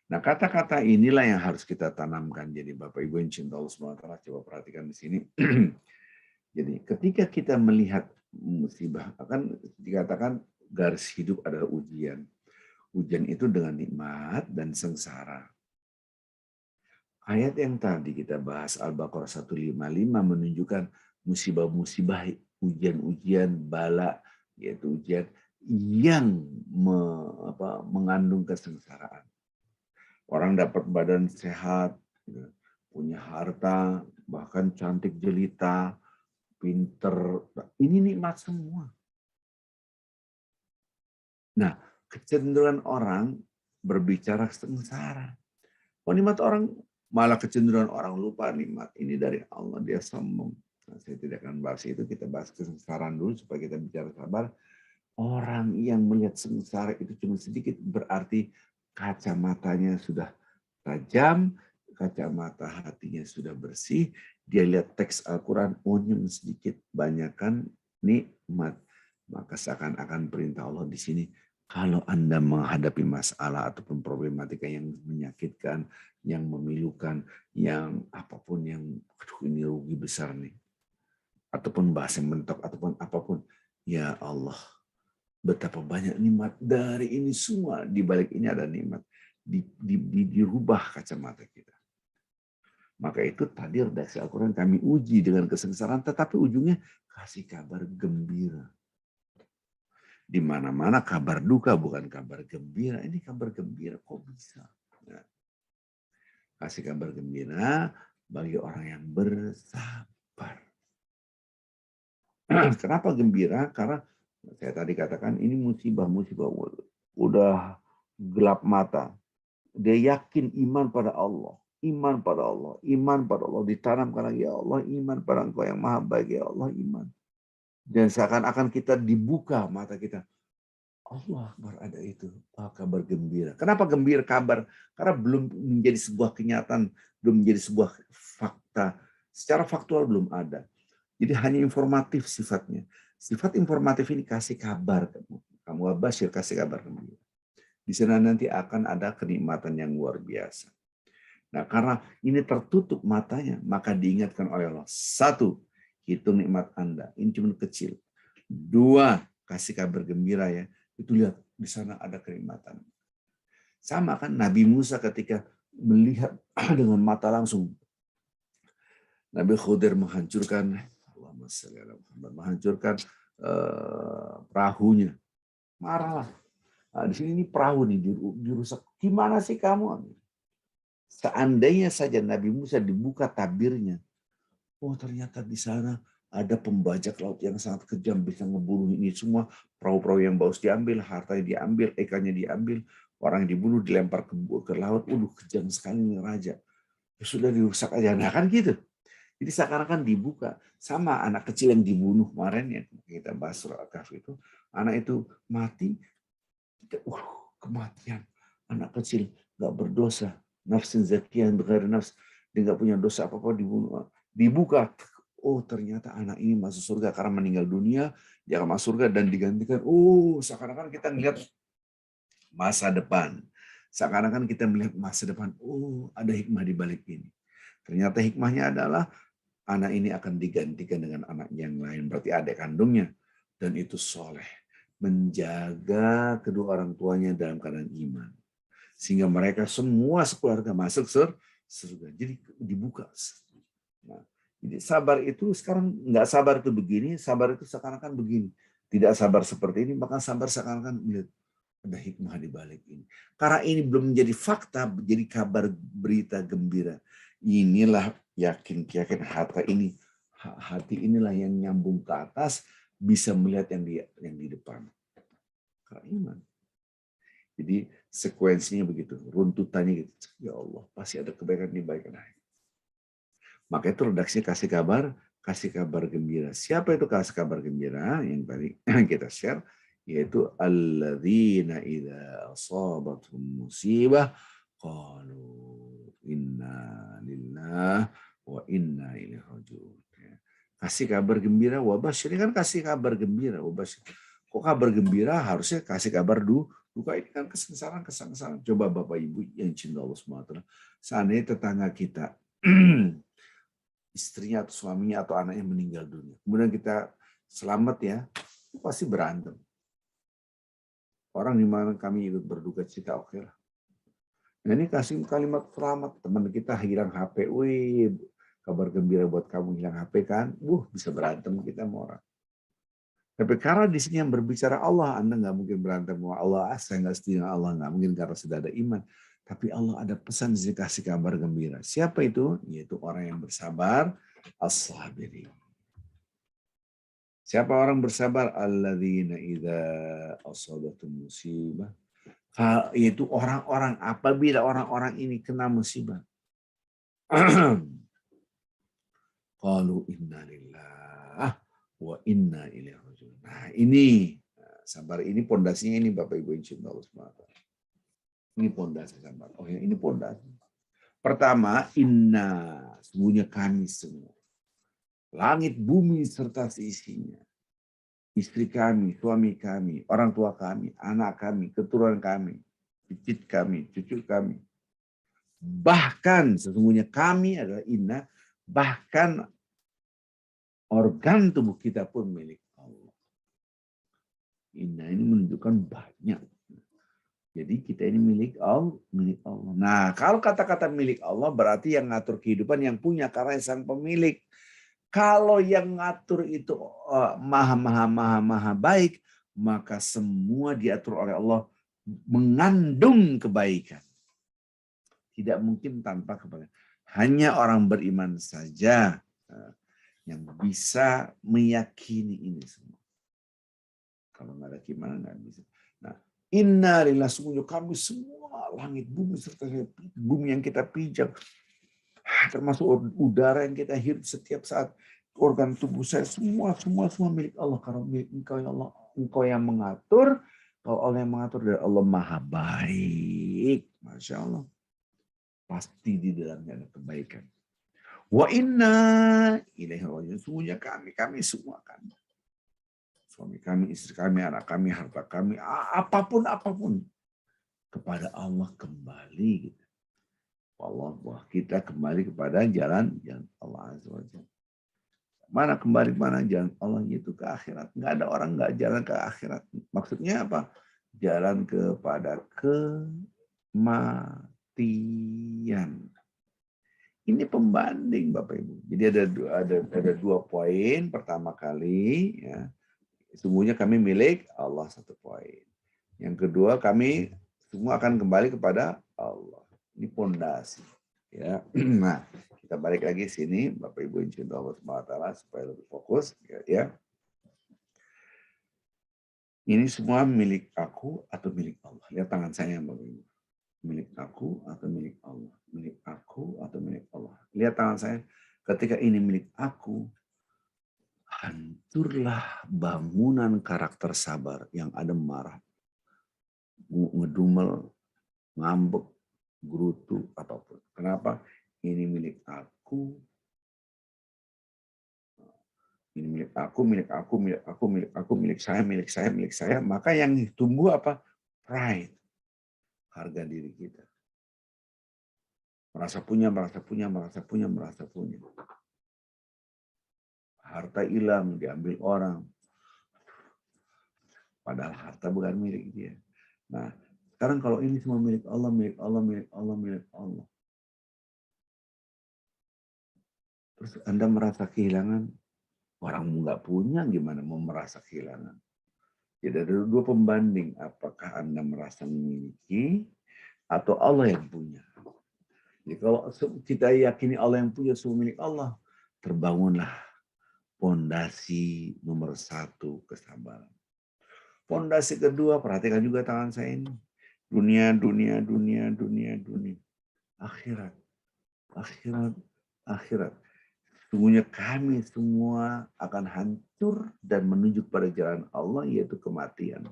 Nah, kata-kata inilah yang harus kita tanamkan. Jadi Bapak Ibu yang cinta Allah SWT, coba perhatikan di sini. Jadi ketika kita melihat musibah, akan dikatakan garis hidup adalah ujian. Ujian itu dengan nikmat dan sengsara. Ayat yang tadi kita bahas Al-Baqarah 155 menunjukkan musibah-musibah, ujian-ujian, bala, yaitu ujian yang mengandung kesengsaraan. Orang dapat badan sehat, punya harta, bahkan cantik jelita, pinter. Ini nikmat semua. Nah, kecenderungan orang berbicara sengsara. Oh, nikmat orang, malah kecenderungan orang lupa nikmat ini dari Allah, dia sombong. Nah, saya tidak akan bahas itu, kita bahas kesengsaraan dulu supaya kita bicara sabar. Orang yang melihat sengsara itu cuma sedikit, berarti kacamatanya sudah tajam, kacamata hatinya sudah bersih, dia lihat teks Al-Quran, sedikit, banyakkan nikmat. Maka seakan-akan perintah Allah di sini, kalau Anda menghadapi masalah ataupun problematika yang menyakitkan, yang memilukan, yang apapun yang, ini rugi besar nih, ataupun bahasa mentok, ataupun apapun, ya Allah, betapa banyak nikmat dari ini semua. Di balik ini ada nikmat. Dirubah kacamata kita. Maka itu tadi redaksi Al-Quran kami uji dengan kesengsaraan, tetapi ujungnya kasih kabar gembira. Di mana-mana kabar duka, bukan kabar gembira. Ini kabar gembira, kok bisa? Nah, kasih kabar gembira bagi orang yang bersabar. Kenapa gembira? Karena saya tadi katakan ini musibah udah gelap mata. Dia yakin iman pada Allah, iman pada Allah, iman pada Allah, ditanamkan lagi, ya Allah, iman pada Engkau yang maha baik, ya Allah, iman. Dan seakan-akan kita dibuka mata kita. Allah Akbar, ada itu. Kabar gembira. Kenapa gembira kabar? Karena belum menjadi sebuah kenyataan, belum menjadi sebuah fakta. Secara faktual belum ada. Jadi hanya informatif sifatnya. Sifat informatif ini kasih kabar. Kamu Basyir kasih kabar kamu. Di sana nanti akan ada kenikmatan yang luar biasa. Nah, karena ini tertutup matanya, maka diingatkan oleh Allah. 1, hitung nikmat Anda. Ini cuma kecil. 2, kasih kabar gembira ya. Itu lihat di sana ada kenikmatan. Sama kan Nabi Musa ketika melihat dengan mata langsung. Nabi Khidir menghancurkan perahunya. Marahlah. Nah, di sini ini perahu nih dirusak. Gimana sih kamu? Seandainya saja Nabi Musa dibuka tabirnya, oh ternyata di sana ada pembajak laut yang sangat kejam, bisa ngebunuh ini semua. Perahu-perahu yang bagus diambil, hartanya diambil, ikannya diambil, orang yang dibunuh dilempar ke laut. Kejam sekali nih raja. Ya sudah dirusak aja. Nah kan gitu. Jadi seakan-akan dibuka. Sama anak kecil yang dibunuh kemarin ya, kita bahas surah Al-Kahfi itu, anak itu mati, kematian. Anak kecil nggak berdosa, nafsin zakiyah bighairi nafs, dia nggak punya dosa apa-apa, dibunuh. Dibuka, oh ternyata anak ini masuk surga karena meninggal dunia, dia akan masuk surga dan digantikan. Seakan-akan kita melihat masa depan. Seakan-akan kita melihat masa depan. Ada hikmah di balik ini. Ternyata hikmahnya adalah anak ini akan digantikan dengan anak yang lain, berarti adik kandungnya, dan itu soleh, menjaga kedua orang tuanya dalam keadaan iman, sehingga mereka semua sekeluarga masuk surga. Jadi dibuka. Nah, jadi sabar itu sekarang nggak sabar itu begini, sabar itu seakan-akan begini, tidak sabar seperti ini, maka sabar seakan-akan lihat ada hikmah di balik ini. Karena ini belum menjadi fakta, jadi kabar berita gembira. Inilah yakin hati inilah yang nyambung ke atas, bisa melihat yang di depan. Karena iman. Jadi sekuensinya begitu, runtutannya gitu. Ya Allah, pasti ada kebaikan di balik. Maka itu redaksinya kasih kabar gembira. Siapa itu kasih kabar gembira? Yang tadi kita share, yaitu alladzina idza asabatuhum musibah qalu inna lillahi wa inna ilaihi raji'un. Kasih kabar gembira, wabasyir, ini kan kasih kabar gembira, wabasyir. Kok kabar gembira harusnya kasih kabar duka, ini kan kesengsaraan. Coba Bapak Ibu yang cinta Allah SWT, seandainya tetangga kita istrinya atau suaminya atau anaknya meninggal dunia, kemudian kita selamat ya, itu pasti berantem. Orang di mana kami ikut berduka cita, oke lah. Nah, ini kasih kalimat selamat, teman kita hilang HP, kabar gembira buat kamu hilang HP kan, bisa berantem kita sama orang. Tapi karena di sini yang berbicara Allah, Anda nggak mungkin berantem sama Allah, saya nggak setuju dengan Allah, nggak mungkin karena sudah ada iman. Tapi Allah ada pesan di kasih kabar gembira. Siapa itu? Yaitu orang yang bersabar, as-sabirin. Siapa orang bersabar? Alladzina idza asabatum musibah. Yaitu orang-orang apabila orang-orang ini kena musibah. Qalu inna lillah wa inna ilaihi raji'un. Nah, ini sabar ini pondasinya ini Bapak Ibu insyaallah Allah SWT. Ini pondasi sabar. Oh ya, ini pondasi. Pertama, inna, sesungguhnya kami semua. Langit, bumi serta seisinya. Istri kami, suami kami, orang tua kami, anak kami, keturunan kami, cicit kami, cucu kami. Bahkan sesungguhnya kami adalah inna, bahkan organ tubuh kita pun milik Allah. Inna ini menunjukkan banyak. Jadi kita ini milik Allah, milik Allah. Nah, kalau kata-kata milik Allah berarti yang ngatur kehidupan yang punya karena sang pemilik. Kalau yang ngatur itu maha baik, maka semua diatur oleh Allah mengandung kebaikan. Tidak mungkin tanpa kebaikan. Hanya orang beriman saja yang bisa meyakini ini semua. Kalau nggak ada keimanan nggak bisa. Nah, inna lillahi, sungguh kami semua langit bumi serta bumi yang kita pijak, termasuk udara yang kita hirup setiap saat, organ tubuh saya semua milik Allah. Karena milik Engkau ya Allah, Engkau yang mengatur. Kalau Allah yang mengatur, dari Allah maha baik, masya Allah. Pasti di dalamnya ada kebaikan. Wa inna ilaihi raji'un, sungguhnya kami semua kami. Suami kami, istri kami, anak kami, harta kami, apapun kepada Allah kembali gitu. Allah, kita kembali kepada jalan yang Allah Azza wa Jalla. Mana kembali mana jalan Allah itu ke akhirat. Nggak ada orang nggak jalan ke akhirat. Maksudnya apa? Jalan kepada kematian. Ini pembanding Bapak Ibu. Jadi ada dua poin. Pertama kali, ya, sesungguhnya kami milik Allah, satu poin. Yang kedua, kami semua akan kembali kepada Allah. Ini pondasi. Ya, nah kita balik lagi sini, Bapak Ibu insyaallah Allah SWT supaya lebih fokus. Ya, ini semua milik aku atau milik Allah. Lihat tangan saya, Bapak Ibu. Milik aku atau milik Allah. Milik aku atau milik Allah. Lihat tangan saya. Ketika ini milik aku, hancurlah bangunan karakter sabar yang ada marah, ngedumel, ngambek, gerutu, apapun. Kenapa? Ini milik aku. Ini milik aku, milik aku, milik aku, milik aku, milik saya, milik saya, milik saya. Maka yang tumbuh apa? Pride. Harga diri kita. Merasa punya, merasa punya, merasa punya, merasa punya. Harta hilang, diambil orang. Padahal harta bukan milik dia. Nah, sekarang kalau ini semua milik Allah, milik Allah, milik Allah, milik Allah. Terus Anda merasa kehilangan, orang nggak punya, gimana mau merasa kehilangan? Jadi ada dua pembanding, apakah Anda merasa memiliki atau Allah yang punya. Jadi kalau kita yakini Allah yang punya, semua milik Allah, terbangunlah pondasi nomor 1, kesabaran. Pondasi kedua, perhatikan juga tangan saya ini. Dunia. Akhirat. Sesungguhnya kami semua akan hancur dan menuju pada jalan Allah, yaitu kematian.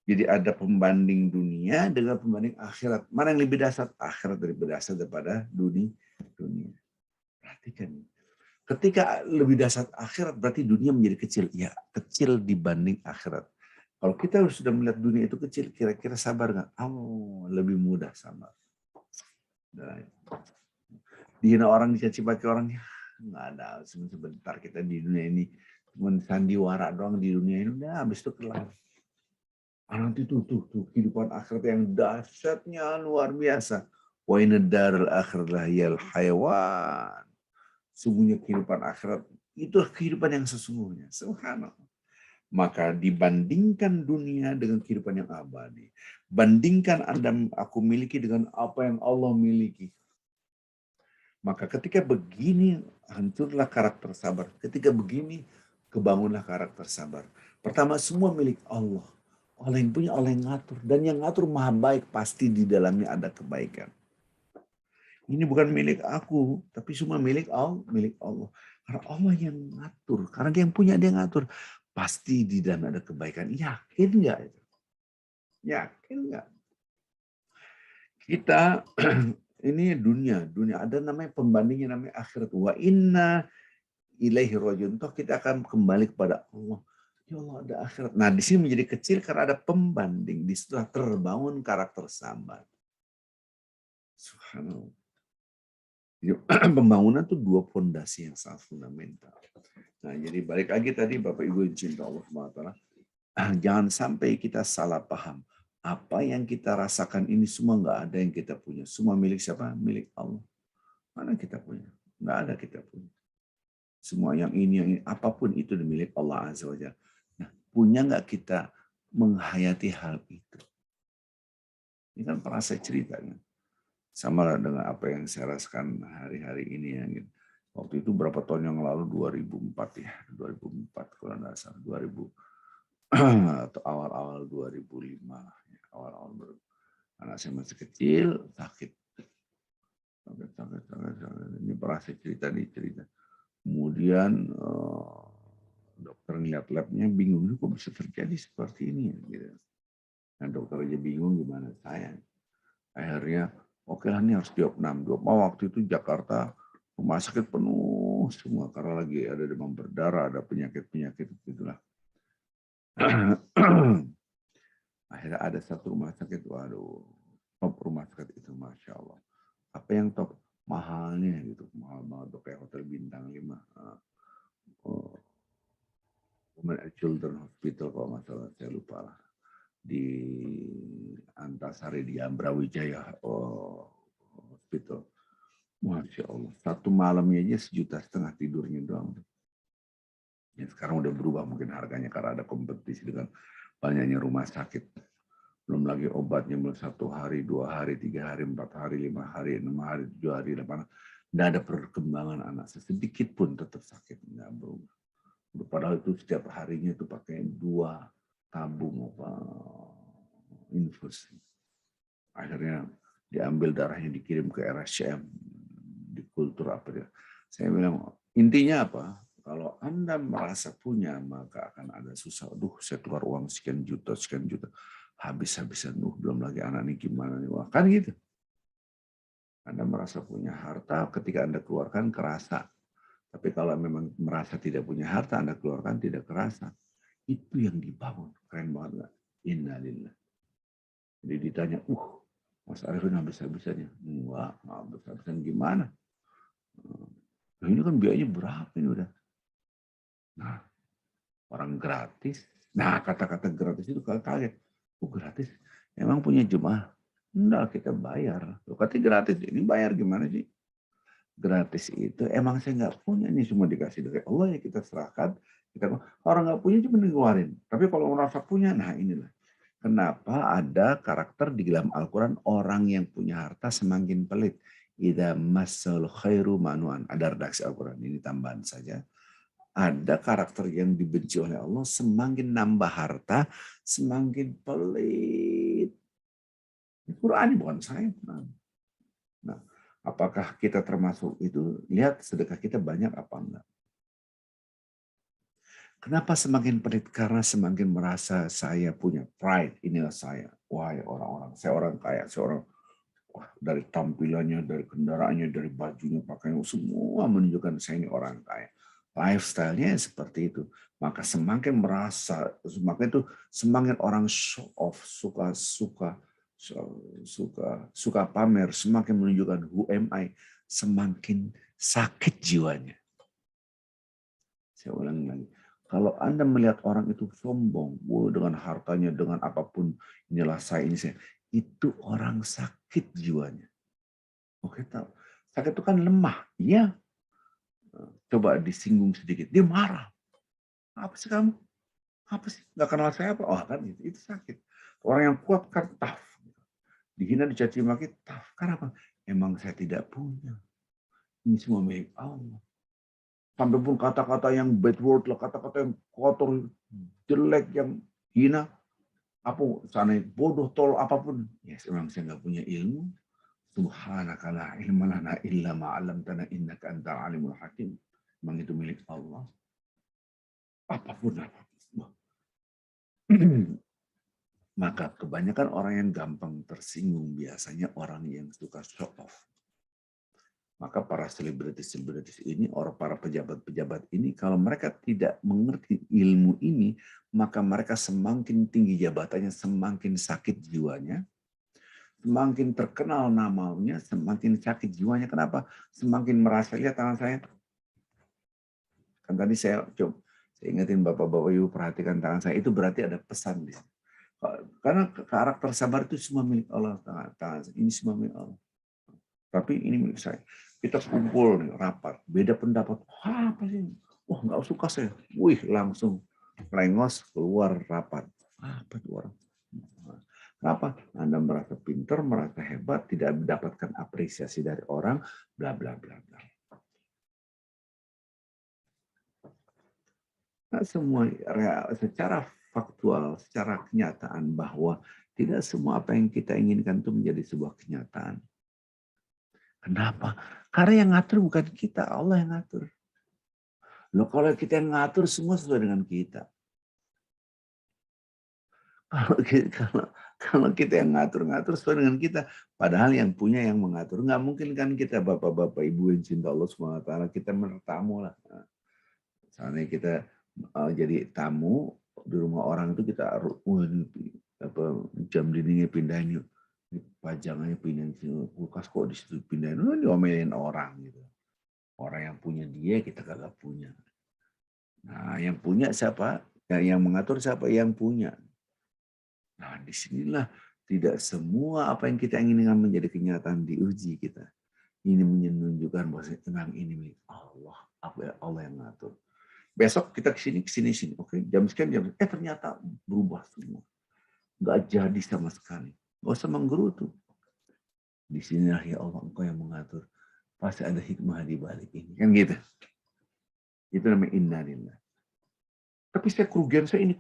Jadi ada pembanding dunia dengan pembanding akhirat. Mana yang lebih dahsyat? Akhirat daripada dahsyat daripada dunia. Perhatikan. Ketika lebih dahsyat akhirat, berarti dunia menjadi kecil. Ya, kecil dibanding akhirat. Kalau kita sudah melihat dunia itu kecil, kira-kira sabar nggak? Oh, lebih mudah sabar. Dihina orang, dicaci maki orang, nggak ada. Sebentar kita di dunia ini. Cuma sandiwara doang di dunia ini. Udah, habis itu kelar. Nanti tuh kehidupan akhirat yang dahsyatnya luar biasa. Wa inna darul akhirah yal hayawan. Sungguhnya kehidupan akhirat itu kehidupan yang sesungguhnya. Subhanallah. Maka dibandingkan dunia dengan kehidupan yang abadi. Bandingkan aku miliki dengan apa yang Allah miliki. Maka ketika begini hancurlah karakter sabar. Ketika begini kebangunlah karakter sabar. Pertama, semua milik Allah. Allah yang punya, Allah yang ngatur. Dan yang ngatur maha baik, pasti di dalamnya ada kebaikan. Ini bukan milik aku, tapi semua milik Allah. Milik Allah. Karena Allah yang ngatur. Karena dia yang punya, dia yang ngatur. Pasti di dalam ada kebaikan. Yakin nggak itu? Yakin nggak? Kita ini dunia ada namanya pembandingnya, namanya akhirat. Wa inna ilaihi rajiun. Toh kita akan kembali kepada Allah. Ya Allah, ada akhirat. Nah, di sini menjadi kecil karena ada pembanding. Di situ terbangun karakter sabar. Subhanallah. Pembangunan itu dua fondasi yang sangat fundamental. Nah, jadi balik lagi tadi Bapak Ibu yang cinta Allah SWT. Jangan sampai kita salah paham. Apa yang kita rasakan ini semua nggak ada yang kita punya. Semua milik siapa? Milik Allah. Mana kita punya? Nggak ada kita punya. Semua yang ini, apapun itu milik Allah Azza wa Jalla. Nah, punya nggak kita menghayati hal itu? Ini kan pernah saya ceritakan. Sama lah dengan apa yang saya rasakan hari-hari ini. Ya, gitu. Waktu itu berapa tahun yang lalu, 2004 ya. 2004 kalau nggak salah. 2000 atau awal-awal 2005. Awal-awal anak saya masih kecil, sakit. Ini pernah saya cerita. Kemudian dokter ngeliat labnya bingung, kok bisa terjadi seperti ini ya, gitu. Nah, dokter aja bingung gimana saya. Akhirnya, oke lah ini harus diopnam. Waktu itu Jakarta rumah sakit penuh semua karena lagi ada demam berdarah, ada penyakit-penyakit gitulah. Akhirnya ada satu rumah sakit, waduh, top rumah sakit itu, Masya Allah. Apa yang top? Mahalnya gitu, mahal banget, kayak hotel bintang 5. Women and Children Hospital kalau nggak salah, saya lupa lah. Di Antasari di Ambrawijaya Hospital. Masya Allah, satu malamnya aja 1,5 juta tidurnya doang. Ya, sekarang udah berubah mungkin harganya karena ada kompetisi dengan banyaknya rumah sakit. Belum lagi obatnya, belum 1 hari, 2 hari, 3 hari, 4 hari, 5 hari, 6 hari, 7 hari, 8 hari. Nggak ada perkembangan anak sedikit pun tetap sakit, nggak berubah. Padahal itu setiap harinya itu pakai 2 tabung infus. Akhirnya diambil darahnya, dikirim ke RSCM, di kultur apa dia. Saya bilang, intinya apa? Kalau Anda merasa punya, maka akan ada susah. Aduh, saya keluar uang sekian juta. Habis-habisan, belum lagi anak ini gimana nih. Wah, kan gitu. Anda merasa punya harta, ketika Anda keluarkan kerasa. Tapi kalau memang merasa tidak punya harta, Anda keluarkan tidak kerasa. Itu yang dibangun. Keren banget nggak? Innalillah. Jadi ditanya, Mas Arifin habis-habisannya. Enggak habis-habisan gimana? Nah, ini kan biayanya berapa ini udah? Nah, orang gratis. Nah, kata-kata gratis itu kaget. Gratis? Emang punya jemaah? Enggak, kita bayar. Katanya gratis, ini bayar gimana sih? Gratis itu emang saya nggak punya, ini semua dikasih dari Allah ya, kita serahkan. Orang nggak punya cuma dikeluarin. Tapi kalau merasa punya, nah inilah. Kenapa ada karakter di dalam Al-Quran, orang yang punya harta semakin pelit. Idza massal khairu manuan. Ada redaksi Al-Quran, ini tambahan saja. Ada karakter yang dibenci oleh Allah, semakin nambah harta, semakin pelit. Ini Quran bukan saya. Nah, apakah kita termasuk itu? Lihat sedekah kita banyak apa enggak. Kenapa semakin pelit? Karena semakin merasa saya punya pride. Inilah saya. Wahai orang-orang, saya orang kaya, dari tampilannya, dari kendaraannya, dari bajunya, pakaiannya, semua menunjukkan saya ini orang kaya. Lifestyle-nya seperti itu. Maka semakin merasa, semakin orang show off, suka pamer, semakin menunjukkan who am I, semakin sakit jiwanya. Saya ulangi lagi. Kalau Anda melihat orang itu sombong, dengan hartanya, dengan apapun, inilah saya, ini saya, itu orang sakit jiwanya. Oke, tahu. Sakit itu kan lemah, iya. Coba disinggung sedikit, dia marah. Apa sih kamu? Apa sih? Nggak kenal saya apa? Oh kan itu sakit. Orang yang kuat kan tough. Dihina, dicaci maki, tough. Kenapa? Emang saya tidak punya. Ini semua milik Allah. Sampai pun kata-kata yang bad word lah, kata-kata yang kotor, jelek, yang hina, apa sana bodoh, tol apapun. Ya, memang saya nggak punya ilmu. Subhanaka la ilma lana illa ma 'allamtana innaka antal alimul hakim. Memang itu milik Allah. Apapun. Maka kebanyakan orang yang gampang tersinggung biasanya orang yang suka show off. Maka para selebritis ini, orang para pejabat-pejabat ini, kalau mereka tidak mengerti ilmu ini, maka mereka semakin tinggi jabatannya, semakin sakit jiwanya, semakin terkenal namanya, semakin sakit jiwanya. Kenapa? Semakin merasa, lihat tangan saya. Kan tadi saya ingetin Bapak-Bapak Ibu, perhatikan tangan saya, itu berarti ada pesan di sini. Karena karakter sabar itu semua milik Allah. Tangan ini semua milik Allah. Tapi ini milik saya. Kita kumpul nih, rapat, beda pendapat. Wah, apa sih? Wah, nggak suka saya. Wih, langsung lengos keluar rapat. Apa itu orang? Kenapa? Anda merasa pintar, merasa hebat, tidak mendapatkan apresiasi dari orang, bla bla bla bla. Nah, semua secara faktual, secara kenyataan bahwa tidak semua apa yang kita inginkan itu menjadi sebuah kenyataan. Kenapa? Karena yang ngatur bukan kita, Allah yang ngatur. Loh, kalau kita yang ngatur, semua sesuai dengan kita. Kalau kita yang ngatur sesuai dengan kita, padahal yang punya yang mengatur. Nggak mungkin kan kita bapak-bapak ibu yang cinta Allah SWT, kita bertamu lah. Misalnya kita jadi tamu di rumah orang itu, kita jam dindingnya pindahin yuk. Pajangannya pindahin, kulkas kok di situ pindahin, diomelin orang gitu. Orang yang punya dia, kita kagak punya. Nah, yang punya siapa? Yang mengatur siapa? Yang punya. Nah, disinilah tidak semua apa yang kita inginkan menjadi kenyataan diuji kita. Ini menunjukkan bahwa tenang, ini milik Allah. Allah yang ngatur. Besok kita kesini. Oke, jam sekian. Ternyata berubah semua. Nggak jadi sama sekali. Nggak usah menggerutu. Di sinilah ya Allah, Engkau yang mengatur. Pasti ada hikmah di balik ini. Kan gitu. Itu namanya innalillah. Tapi saya kerugian saya ini.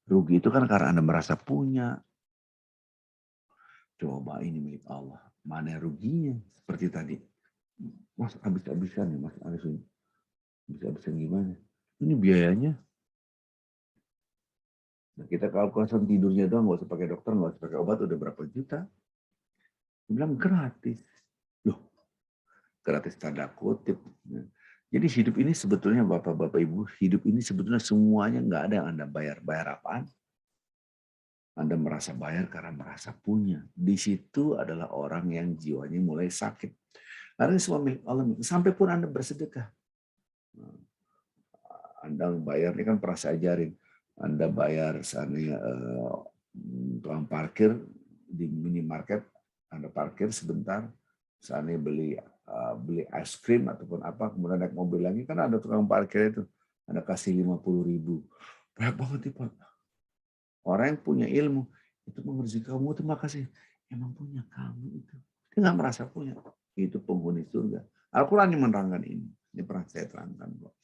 Rugi itu kan karena Anda merasa punya. Coba ini milik Allah. Mana ruginya? Seperti tadi. Mas habis-habisan ya, Mas Aris. Habis-habisan gimana? Ini biayanya. Nah, kita kalkulasi tidurnya doang, nggak usah pakai dokter, nggak usah pakai obat, udah berapa juta. Dia bilang gratis. Loh, gratis tanda kutip. Jadi hidup ini sebetulnya Bapak-Bapak Ibu, hidup ini sebetulnya semuanya nggak ada yang Anda bayar. Bayar apaan? Anda merasa bayar karena merasa punya. Di situ adalah orang yang jiwanya mulai sakit. Karena semua milik Allah. Sampai pun Anda bersedekah. Anda bayar, ini kan pernah saya ajarin. Anda bayar misalnya tukang parkir di minimarket, Anda parkir sebentar, misalnya beli es krim ataupun apa, kemudian naik mobil lagi, kan ada tukang parkir itu, Anda kasih 50.000. Banyak banget nih Pak. Orang yang punya ilmu, itu mengerjakan kamu, terima kasih. Emang punya kamu itu. Dia nggak merasa punya. Itu penghuni surga. Al-Quran yang menerangkan ini. Ini pernah saya terangkan kok.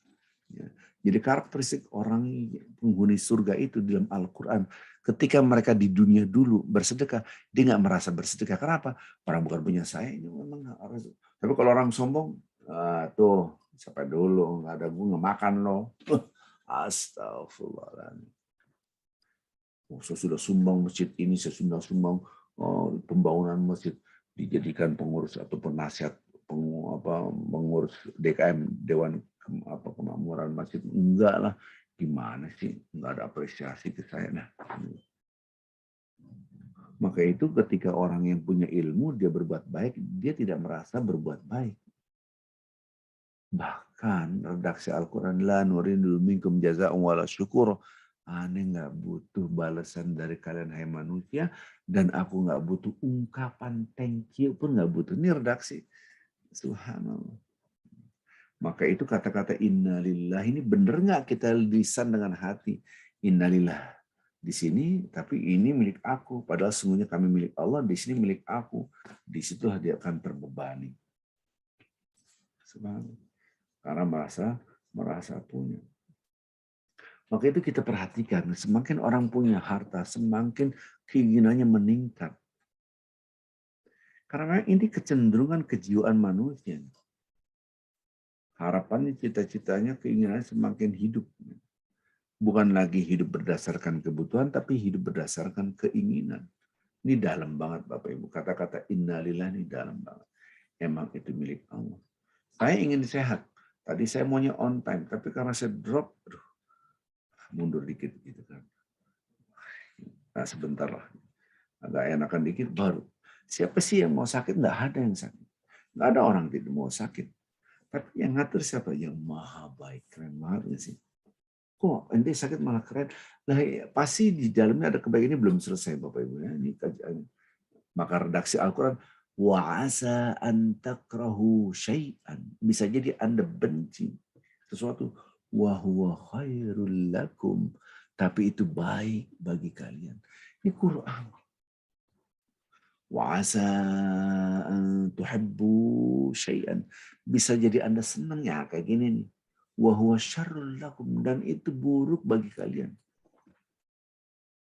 Ya. Jadi karakteristik orang penghuni surga itu dalam Al-Quran, ketika mereka di dunia dulu bersedekah, dia nggak merasa bersedekah. Kenapa? Orang bukan punya saya, ini memang harus. Tapi kalau orang sombong, tuh sampai dulu nggak ada gue nggak makan loh. Astagfirullahaladzim. Saya sudah sumbang masjid ini, saya sudah sumbang pembangunan masjid, dijadikan pengurus atau penasihat pengurus DKM, Dewan Kemakmuran Masjid. Enggak lah, gimana sih, enggak ada apresiasi ke saya. Nah, maka itu ketika orang yang punya ilmu dia berbuat baik, dia tidak merasa berbuat baik. Bahkan redaksi Al-Quran, la nuridul minkum jazaa'un wala syukur. Aneh nggak butuh balasan dari kalian hai manusia, dan aku nggak butuh ungkapan thank you pun nggak butuh. Ini redaksi. Subhanallah. Maka itu kata-kata innalillah ini benar nggak kita lisan dengan hati? Innalillah di sini, tapi ini milik aku. Padahal sungguhnya kami milik Allah, di sini milik aku. Di situ dia akan terbebani. Subhanallah. Karena merasa punya. Maka itu kita perhatikan, semakin orang punya harta, semakin keinginannya meningkat. Karena ini kecenderungan kejiwaan manusia. Harapannya, cita-citanya, keinginannya semakin hidup. Bukan lagi hidup berdasarkan kebutuhan, tapi hidup berdasarkan keinginan. Ini dalam banget Bapak Ibu. Kata-kata innalillah ini dalam banget. Emang itu milik Allah. Saya ingin sehat. Tadi saya maunya on time, tapi karena saya drop, mundur dikit gitu kan. Nah, sebentar lah. Agak enakan dikit baru. Siapa sih yang mau sakit? Nggak ada yang sakit. Nggak ada orang tidak mau sakit. Tapi yang ngatur siapa? Yang maha baik. Keren banget sih. Kok ente sakit malah keren? Nah, pasti di dalamnya ada kebaikan. Ini belum selesai Bapak Ibu. Ya. Ini kajian. Maka redaksi Al-Quran. Wa asa an takrahu syai'an. Bisa jadi Anda benci sesuatu. Wa huwa khairul lakum. Tapi itu baik bagi kalian. Ini Quran. Wa asa an tuhibbu syai'an. Bisa jadi Anda senang ya kayak gini nih. Wa huwa syarrul lakum. Dan itu buruk bagi kalian.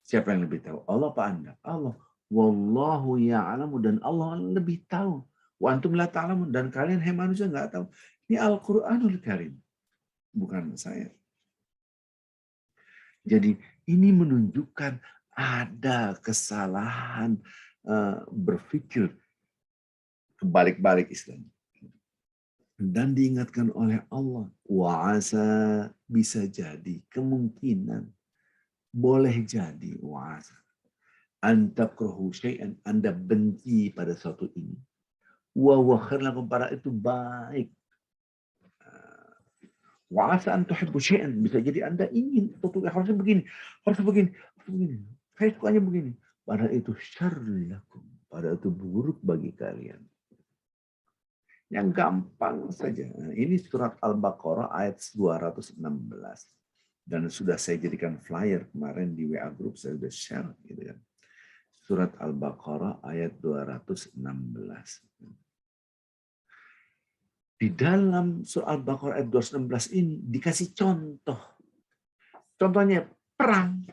Siapa yang lebih tahu? Allah apa Anda? Allah. Wallahu ya'lamu, dan Allah lebih tahu. Wa antum la ta'lamun, dan kalian hai manusia enggak tahu. Ini Al-Qur'anul Karim, bukan saya. Jadi ini menunjukkan ada kesalahan berpikir kebalik-balik istilahnya. Dan diingatkan oleh Allah, wa'asa, bisa jadi, kemungkinan, boleh jadi, wa'asa. Antakrahu syai'an, Anda benci pada suatu ini. Wa huwa khairul lakum, pada itu baik. Wa asa an tuhibbu syai'an, bisa jadi Anda ingin harusnya begini, harusnya begini, harusnya begini. Saya sukanya begini. Pada itu syarrul lakum, pada itu buruk bagi kalian. Yang gampang saja. Nah, ini surat Al-Baqarah ayat 216. Dan sudah saya jadikan flyer kemarin di WA group, saya sudah share gitu kan. Surat Al-Baqarah ayat 216. Di dalam surat Al-Baqarah ayat 216 ini dikasih contoh. Contohnya perang.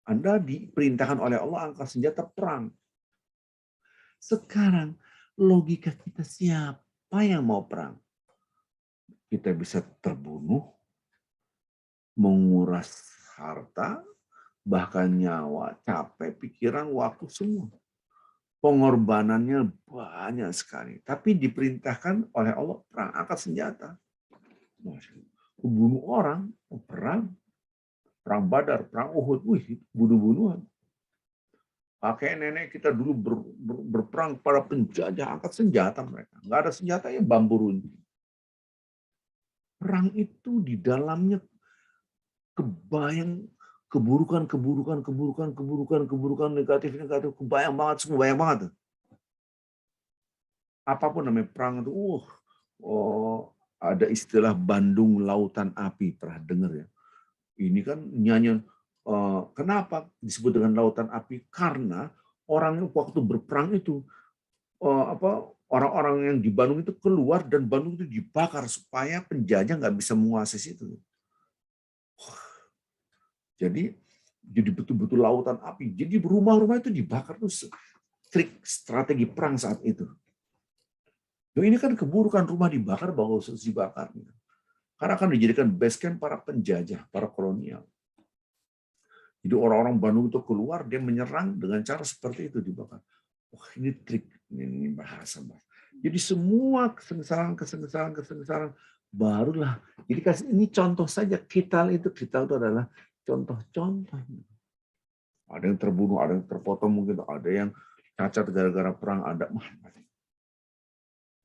Anda diperintahkan oleh Allah angkat senjata perang. Sekarang logika kita, siapa yang mau perang? Kita bisa terbunuh, menguras harta, bahkan nyawa, capek, pikiran, waktu, semua. Pengorbanannya banyak sekali. Tapi diperintahkan oleh Allah perang, angkat senjata. Bunuh orang, perang Badar, perang Uhud, bunuh-bunuhan. Kakek nenek kita dulu berperang pada penjajah, angkat senjata mereka. Nggak ada senjata, ya bambu runcing. Perang itu di dalamnya kebayang keburukan, negatif, kebayang banget, semua bayang banget. Apapun namanya perang itu, ada istilah Bandung Lautan Api, pernah dengar ya? Ini kan nyanyian, kenapa disebut dengan lautan api? Karena orang waktu berperang itu, orang-orang yang di Bandung itu keluar dan Bandung itu dibakar supaya penjajah nggak bisa menguasai situ. Jadi betul-betul lautan api. Jadi rumah-rumah itu dibakar, tuh trik strategi perang saat itu. Dan ini kan keburukan, rumah dibakar, bagus dibakar. Karena akan dijadikan base camp para penjajah, para kolonial. Jadi orang-orang Bandung itu keluar, dia menyerang dengan cara seperti itu, dibakar. Wah, ini trik, ini bahasa. Jadi semua kesengsaraan, barulah. Jadi ini contoh saja, kital itu adalah contoh-contoh. Ada yang terbunuh, ada yang terpotong, mungkin ada yang cacat gara-gara perang, ada. Nah,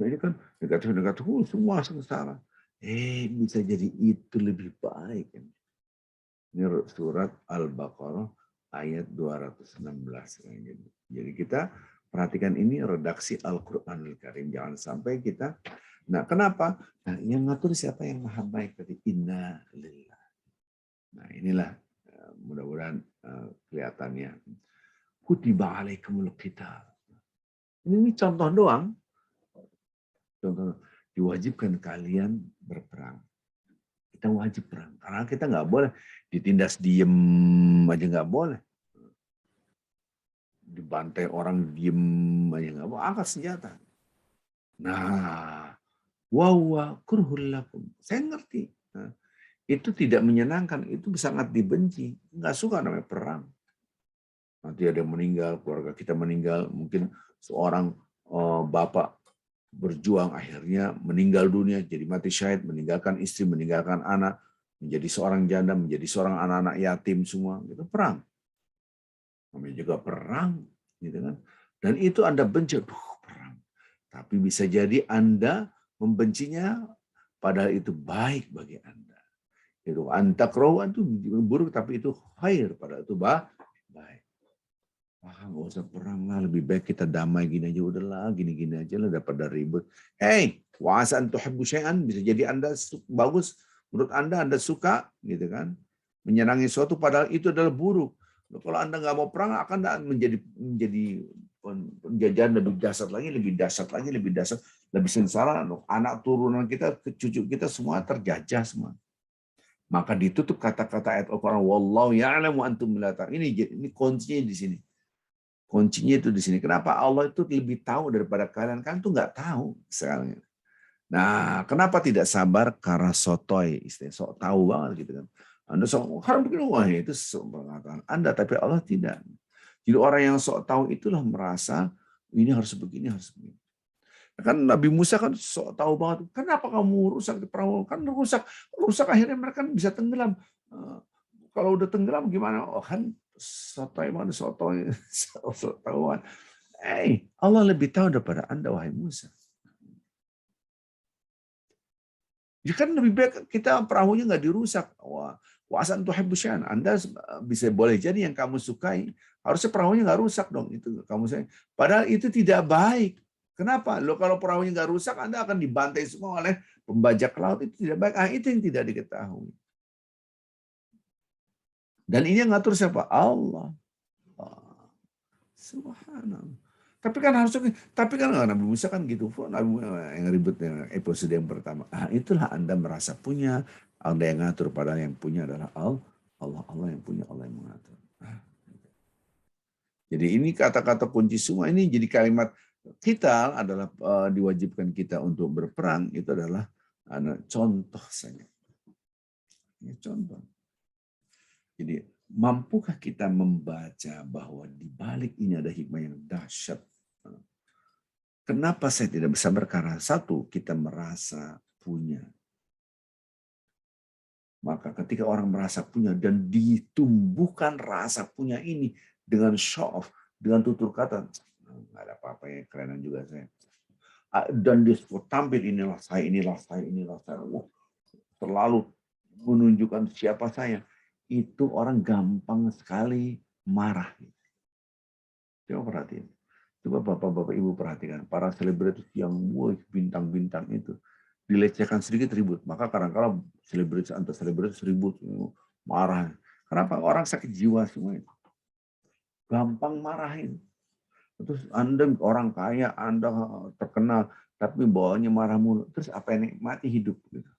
ini kan negatif, semua sengsara. Bisa jadi itu lebih baik. Ini surat Al-Baqarah ayat 216. Jadi kita perhatikan ini redaksi Al-Qur'anul Karim. Jangan sampai kita, nah kenapa? Nah, yang ngatur siapa? Yang maha baik tadi. Inna lillah. Nah inilah mudah-mudahan kelihatannya. Kutiba alaikumul qital. Ini contoh doang. Contoh. diwajibkan kalian berperang. Kita wajib perang. Karena kita nggak boleh ditindas diem aja nggak boleh. Dibantai orang diem aja nggak boleh. Angkat senjata. Nah, wawa kurhul lakum. Saya ngerti. Nah, itu tidak menyenangkan. Itu sangat dibenci. Nggak suka namanya perang. Nanti ada yang meninggal, keluarga kita meninggal. Mungkin seorang bapak berjuang akhirnya meninggal dunia, jadi mati syahid, meninggalkan istri, meninggalkan anak, menjadi seorang janda, menjadi seorang anak-anak yatim semua, itu perang. Namanya juga perang, gitu kan? Dan itu Anda benci, perang. Tapi bisa jadi Anda membencinya, padahal itu baik bagi Anda. Itu antakrahu itu buruk, tapi itu khair, padahal itu baik. Nggak usah perang lah, lebih baik kita damai gini aja, udahlah gini-gini aja lah daripada ribut. Wa asa an tuhibbu syai'an, bisa jadi Anda bagus, menurut Anda suka gitu kan, menyenangi suatu padahal itu adalah buruk. Kalau Anda nggak mau perang akan menjadi penjajahan lebih dahsyat lagi, lebih sengsara. Anak turunan kita, cucu kita semua terjajah semua. Maka ditutup kata-kata ayat Al-Qur'an, wallahu ya'lamu antum la ta'lamun. Ini kuncinya di sini. Kuncinya itu di sini. Kenapa Allah itu lebih tahu daripada kalian? Kan tuh nggak tahu sekarang. Nah, kenapa tidak sabar? Karena sotoy, istilah sok tahu banget gitu kan. Anda sok haram begini, wah itu pengetahuan Anda, tapi Allah tidak. Jadi orang yang sok tahu itulah merasa ini harus begini, harus begini. Kan Nabi Musa kan sok tahu banget. Kenapa kamu rusak di perahu? Kan rusak akhirnya mereka kan bisa tenggelam. Kalau udah tenggelam gimana? Oh kan sotoy mana sotoy, sotowan. Allah lebih tahu daripada Anda, wahai Musa. Ya kan lebih baik kita perahunya nggak dirusak. Wasan tuhibbu syai'an. Anda bisa boleh jadi yang kamu sukai, harusnya perahunya nggak rusak dong. Itu kamu sayang. Padahal itu tidak baik. Kenapa? Lo kalau perahunya nggak rusak, Anda akan dibantai semua oleh pembajak laut. Itu tidak baik. Itu yang tidak diketahui. Dan ini yang ngatur siapa? Allah. Subhanallah. Tapi kan Nabi Musa kan gitu. Nabi Musa yang ribut episode yang pertama. Itulah Anda merasa punya, Anda yang ngatur, padahal yang punya adalah Allah yang punya, Allah yang mengatur. Jadi ini kata-kata kunci semua ini, jadi kalimat kita adalah diwajibkan kita untuk berperang, itu adalah contoh saja. Ya, contoh. Jadi mampukah kita membaca bahwa di balik ini ada hikmah yang dahsyat? Kenapa saya tidak bisa berkarya? Satu, kita merasa punya. Maka ketika orang merasa punya dan ditumbuhkan rasa punya ini dengan show off, dengan tutur kata, nggak ada apa-apa ya, kerenan juga saya. Dan dia tampil inilah saya. Selalu menunjukkan siapa saya. Itu orang gampang sekali marah. Coba perhatiin. Coba bapak-bapak ibu perhatikan. Para selebritis yang bintang-bintang itu dilecehkan sedikit ribut. Maka kadang-kadang selebritis antar selebritis ribut, marah. Kenapa? Orang sakit jiwa semua itu. Gampang marahin. Terus Anda orang kaya, Anda terkenal, tapi bawaannya marah mulu. Terus apa yang nikmati hidup? Gitu.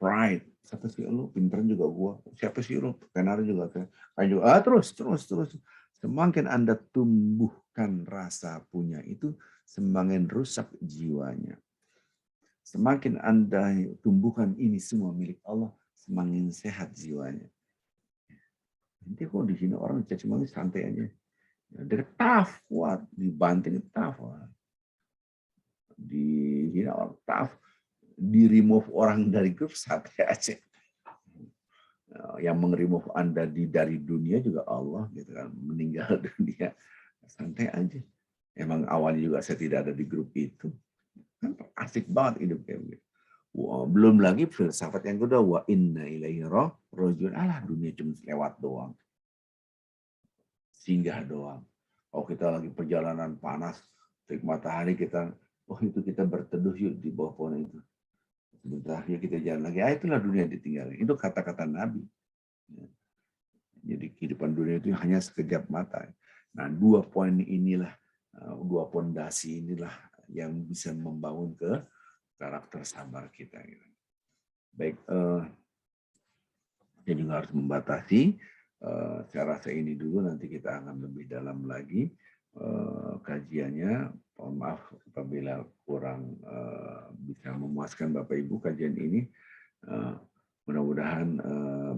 Pride. Siapa sih lu? Pinter juga gua. Siapa sih lu? Tenar juga. Kayak juga. Terus. Semakin Anda tumbuhkan rasa punya itu, semakin rusak jiwanya. Semakin Anda tumbuhkan ini semua milik Allah, semakin sehat jiwanya. Nanti kok di sini orang caci maki santai aja. Dia tough, kuat. Dibanting tough. Di sini orang tough. Di-remove orang dari grup santai aja. Yang meng-remove Anda dari dunia juga Allah gitu kan, meninggal dunia, santai aja. Emang awalnya juga saya tidak ada di grup itu, kan asik banget hidup kayak begitu. Belum lagi filsafat yang kedua, wa inna ilaihi raji'un. Dunia cuma lewat doang, singgah doang. Kalau kita lagi perjalanan panas, terik matahari, kita berteduh yuk di bawah pohon itu. Sebentar ya kita jalan lagi. Itulah dunia ditinggalin. Itu kata-kata Nabi. Jadi kehidupan dunia itu hanya sekejap mata. Nah, dua pondasi inilah yang bisa membangun karakter sabar kita. Gitu. Baik, saya juga harus membatasi. Saya rasa ini dulu, nanti kita akan lebih dalam lagi kajiannya. Mohon maaf apabila kurang bisa memuaskan Bapak Ibu kajian ini. Mudah-mudahan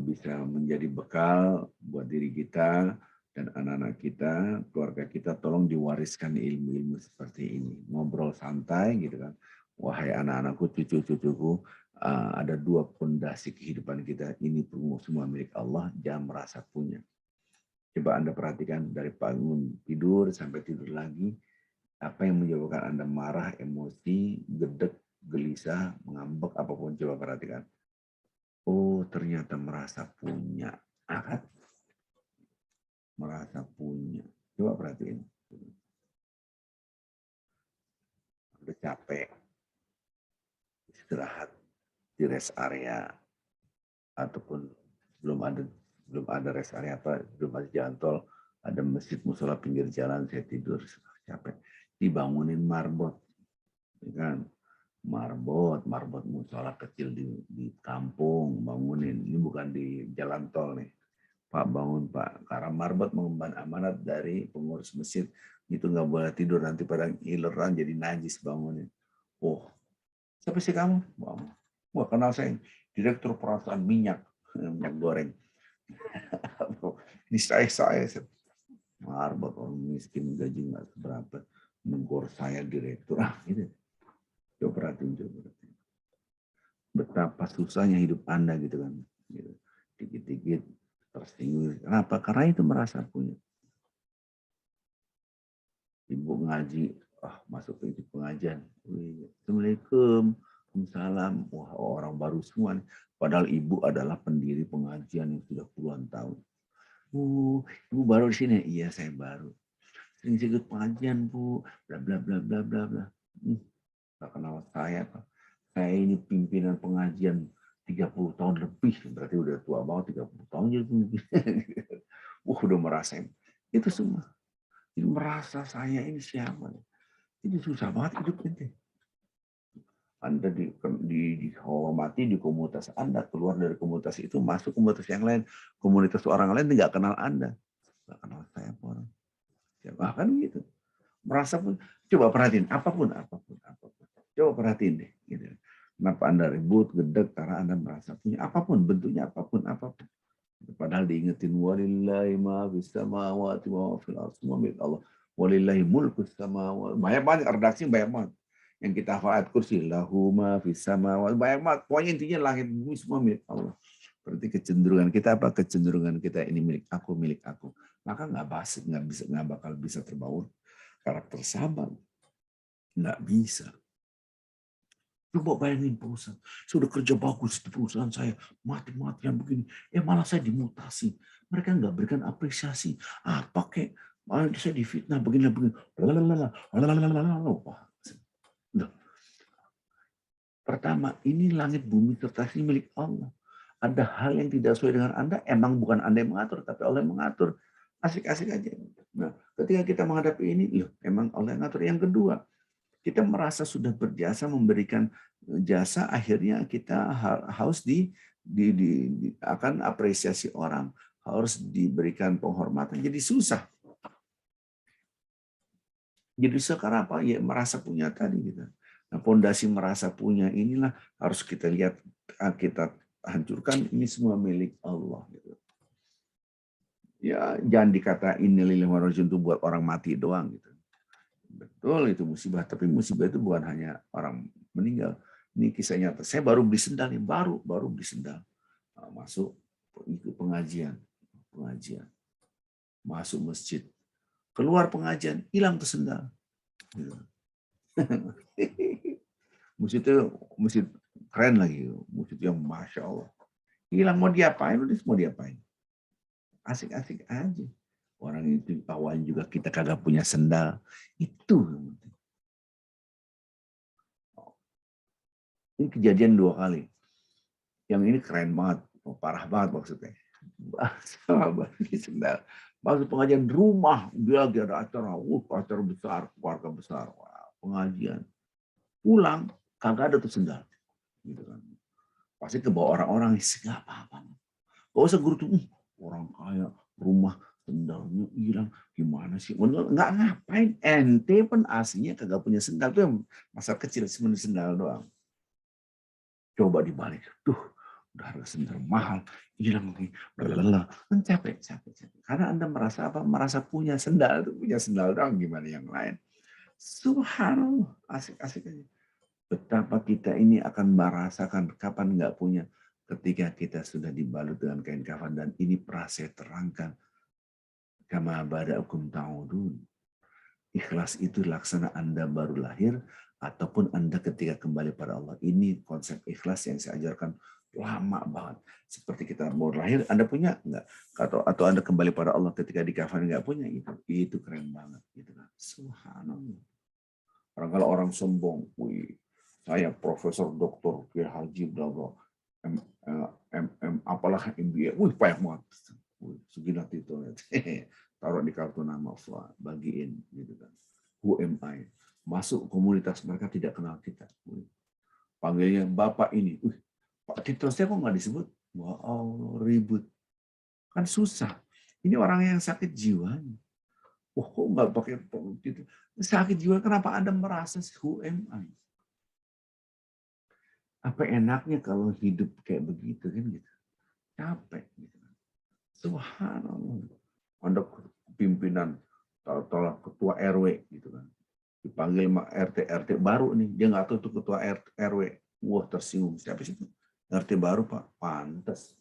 bisa menjadi bekal buat diri kita dan anak-anak kita, keluarga kita. Tolong diwariskan ilmu-ilmu seperti ini. Ngobrol santai gitu kan. Wahai anak-anakku, cucu-cucuku, ada dua pondasi kehidupan kita. Ini semua milik Allah, jangan merasa punya. Coba Anda perhatikan dari bangun tidur sampai tidur lagi, apa yang menyebabkan Anda marah, emosi, gedek, gelisah, mengambek, apapun, coba perhatikan. Oh, ternyata merasa punya. Kan? Merasa punya. Coba perhatiin. Udah capek. Istirahat di rest area ataupun belum ada rest area, belum ada jalan tol, ada masjid musola pinggir jalan, saya tidur capek, dibangunin marbot, kan? Marbot musola kecil di kampung, bangunin. Ini bukan di jalan tol nih, Pak, bangun Pak, karena marbot mengemban amanat dari pengurus masjid, itu nggak boleh tidur, nanti pada ileran jadi najis, bangunin. Oh, siapa sih kamu? Wah, kenal saya, direktur perasaan minyak goreng. Ini saya marbot, orang miskin gaji nggak seberapa, menggor saya direktur, gitu. Coba perhatiin. Betapa susahnya hidup Anda gitu kan. Gitu. Dikit-dikit tersinggung. Kenapa? Karena itu merasa punya. Ibu ngaji, masuk ke pengajian. Assalamualaikum. Waalaikumsalam. Wah, orang baru semua nih. Padahal ibu adalah pendiri pengajian yang sudah puluhan tahun. Ibu baru di sini? Iya, saya baru. Sering ikut pengajian, Bu. Bla bla bla bla bla bla. Nggak kenal saya, Pak. Saya ini pimpinan pengajian 30 tahun lebih. Berarti udah tua banget, 30 tahun jadi pimpinan. Udah merasa. Itu semua. Jadi merasa saya ini siapa. Ini susah banget hidup ini. Anda dihormati di komunitas Anda, keluar dari komunitas itu, masuk komunitas yang lain. Komunitas orang lain nggak kenal Anda. Nggak kenal saya orang. Ya, bahkan gitu. Merasa pun, coba perhatiin, apapun. Coba perhatiin deh. Gitu. Kenapa Anda ribut, gedek, karena Anda merasa punya apapun, bentuknya apapun. Padahal diingetin, walillahi ma fis samawati wa fil ardi, semua milik Allah. Walillahi mulkus samawati. Banyak banget, redaksi banyak banget. Yang kita hafal ayat kursi, lahu ma fis samawati, banyak banget. Pokoknya intinya langit bumi semua milik Allah. Berarti kecenderungan kita apa? Kecenderungan kita ini milik aku. Maka nggak bakal bisa terbangun karakter sabar. Nggak bisa. Coba bayangin perusahaan, saya udah kerja bagus di perusahaan saya, mati-matian begini, malah saya dimutasi. Mereka nggak berikan apresiasi. Pakai, saya difitnah begini. Pertama, ini langit bumi serta ini milik Allah. Ada hal yang tidak sesuai dengan Anda, emang bukan Anda yang mengatur, tapi Allah yang mengatur. Asik-asik aja. Nah, ketika kita menghadapi ini, emang Allah yang mengatur. Yang kedua, kita merasa sudah berjasa memberikan jasa, akhirnya kita harus akan apresiasi orang, harus diberikan penghormatan. Jadi susah. Jadi sekarang apa? Ya merasa punya tadi gitu. Nah, fondasi merasa punya inilah harus kita lihat, kita hancurkan. Ini semua milik Allah. Gitu. Ya jangan dikatain lillahi wa rasul itu buat orang mati doang gitu. Betul itu musibah, tapi musibah itu bukan hanya orang meninggal. Ini kisah nyata. Saya baru beli sendal, baru beli sendal. Masuk ikut pengajian. Masuk masjid. Keluar pengajian, hilang tuh sendal. Masjid keren lagi. Masjid yang Masya Allah. Hilang mau diapain, Asik-asik aja. Orang itu awalnya juga kita kagak punya sendal. Itu. Ini kejadian 2 kali. Yang ini keren banget. Parah banget maksudnya. Sendal. Masuk pengajian rumah. Dia lagi ada acara. Acara besar. Keluarga besar. Pengajian. Pulang. kagak ada tuh sendal. Gitu kan. Pasti ke bawah orang-orang, nggak apa-apa. Gak usah guru tuh, orang kaya, rumah sendalnya hilang, gimana sih? Nggak ngapain, ente pun aslinya kagak punya sendal, tuh yang masa kecil sebenarnya sendal doang. Coba dibalik, tuh udah harga sendal mahal, hilang lagi, kan capek. Karena Anda merasa apa? Merasa punya sendal doang, gimana yang lain? Subhanallah, asik-asik aja. Betapa kita ini akan merasakan kapan nggak punya, ketika kita sudah dibalut dengan kain kafan, dan ini pernah saya terangkan, kama bada'akum ta'udun. Ikhlas itu laksana Anda baru lahir ataupun Anda ketika kembali pada Allah. Ini konsep ikhlas yang saya ajarkan lama banget. Seperti kita mau lahir, Anda punya nggak? Atau Anda kembali pada Allah ketika di kafan nggak punya, itu keren banget. Gitu kan. Subhanallah. Kalau orang sombong, wih, saya profesor, doktor, haji, bla bla, apalah MBA, wih banyak banget. Seginat itu, taruh di kartu nama, bagiin, gitu kan. Who am I? Masuk komunitas mereka tidak kenal kita. Panggilnya Bapak ini, Pak titelnya kok nggak disebut? Wah, Allah, ribut. Kan susah. Ini orang yang sakit jiwa. Kok nggak pakai titel? Sakit jiwa, kenapa Anda merasa who am I? Apa enaknya kalau hidup kayak begitu kan gitu. Capek gitu. Subhanallah. Anda pimpinan, tolak ketua RW gitu kan. Dipanggil RT baru nih, dia nggak tahu itu ketua RW. Wah, tersinggung. Siapa sih itu? RT baru, Pak. Pantes.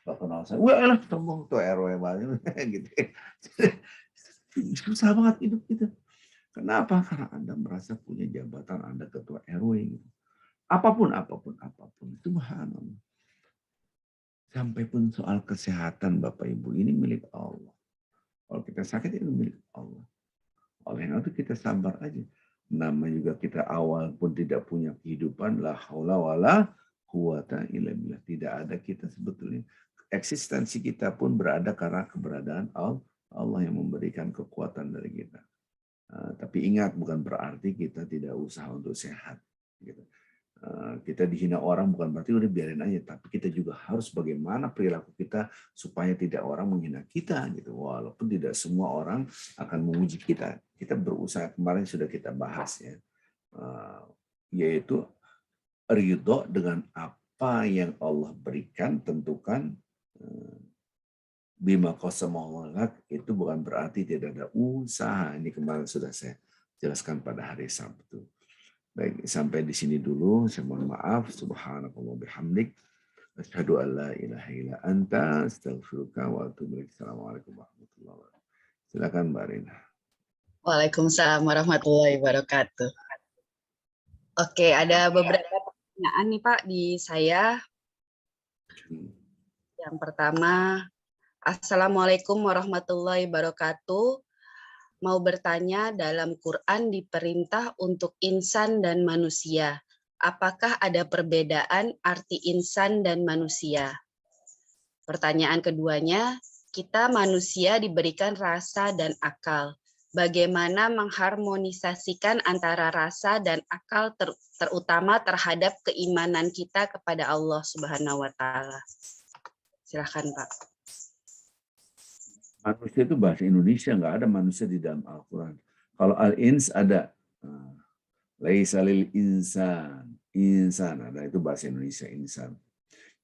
Gak kenal saya. Wah, elah tembong ketua RW baru gitu. Susah banget hidup kita. Kenapa? Karena Anda merasa punya jabatan, Anda ketua RW gitu. Apapun. Subhanallah. Sampai pun soal kesehatan Bapak Ibu, ini milik Allah. Kalau kita sakit, itu milik Allah. Oleh itu kita sabar aja. Nama juga kita awal pun tidak punya kehidupan, la haula wala quwata illa billah. Tidak ada kita sebetulnya. Eksistensi kita pun berada karena keberadaan Allah yang memberikan kekuatan dari kita. Tapi ingat, bukan berarti kita tidak usaha untuk sehat. Gitu. Kita dihina orang bukan berarti udah biarin aja, tapi kita juga harus bagaimana perilaku kita supaya tidak orang menghina kita gitu. Walaupun tidak semua orang akan memuji kita. Kita berusaha, kemarin sudah kita bahas ya, yaitu ridho dengan apa yang Allah berikan, tentukan. Bima qasamahullah, itu bukan berarti tidak ada usaha. Ini kemarin sudah saya jelaskan pada hari Sabtu. Baik, sampai di sini dulu. Saya mohon maaf. Subhanakallah bihamdik. Asyhadu an la ilaha illa anta astaghfiruka wa atubu ilaik. Assalamualaikum warahmatullahi wabarakatuh. Silakan Mbak Rina. Waalaikumsalam warahmatullahi wabarakatuh. Oke, ada beberapa pertanyaan nih Pak di saya. Yang pertama, Assalamualaikum warahmatullahi wabarakatuh. Mau bertanya, dalam Quran diperintah untuk insan dan manusia. Apakah ada perbedaan arti insan dan manusia? Pertanyaan keduanya, kita manusia diberikan rasa dan akal. Bagaimana mengharmonisasikan antara rasa dan akal terutama terhadap keimanan kita kepada Allah Subhanahu wa taala? Silakan, Pak. Manusia itu bahasa Indonesia, nggak ada manusia di dalam Al-Quran. Kalau al-ins ada. Laisa lil insan ada, itu bahasa Indonesia insan.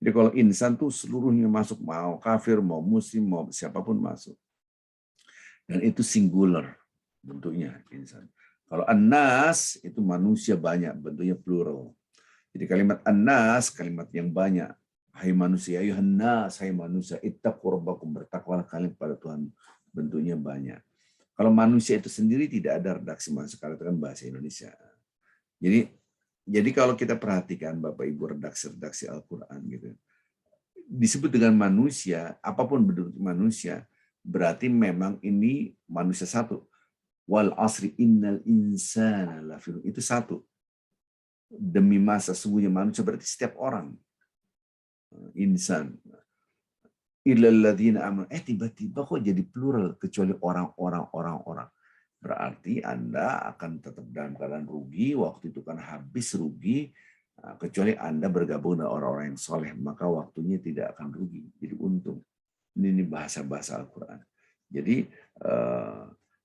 Jadi kalau insan tuh seluruhnya masuk, mau kafir, mau muslim, mau siapapun masuk. Dan itu singular bentuknya insan. Kalau an-nas itu manusia banyak, bentuknya plural. Jadi kalimat an-nas, kalimat yang banyak. Hai manusia, ayuhan nas, hai manusia, ittaqu rabbakum, bertakwalah kalian pada Tuhan, bentuknya banyak. Kalau manusia itu sendiri tidak ada redaksi manusia, kalau itu kan bahasa Indonesia. Jadi kalau kita perhatikan Bapak Ibu redaksi Al-Quran gitu, disebut dengan manusia, apapun bentuk manusia, berarti memang ini manusia satu. Wal asri innal insana lafi, itu satu. Demi masa sesungguhnya manusia, berarti setiap orang. Insan. Illal ladzina amanu. Tiba-tiba kok jadi plural, kecuali orang. berarti Anda akan tetap dalam keadaan rugi, waktu itu kan habis rugi, kecuali Anda bergabung dengan orang-orang yang soleh, maka waktunya tidak akan rugi, jadi untung. Ini bahasa-bahasa Al-Quran. Jadi,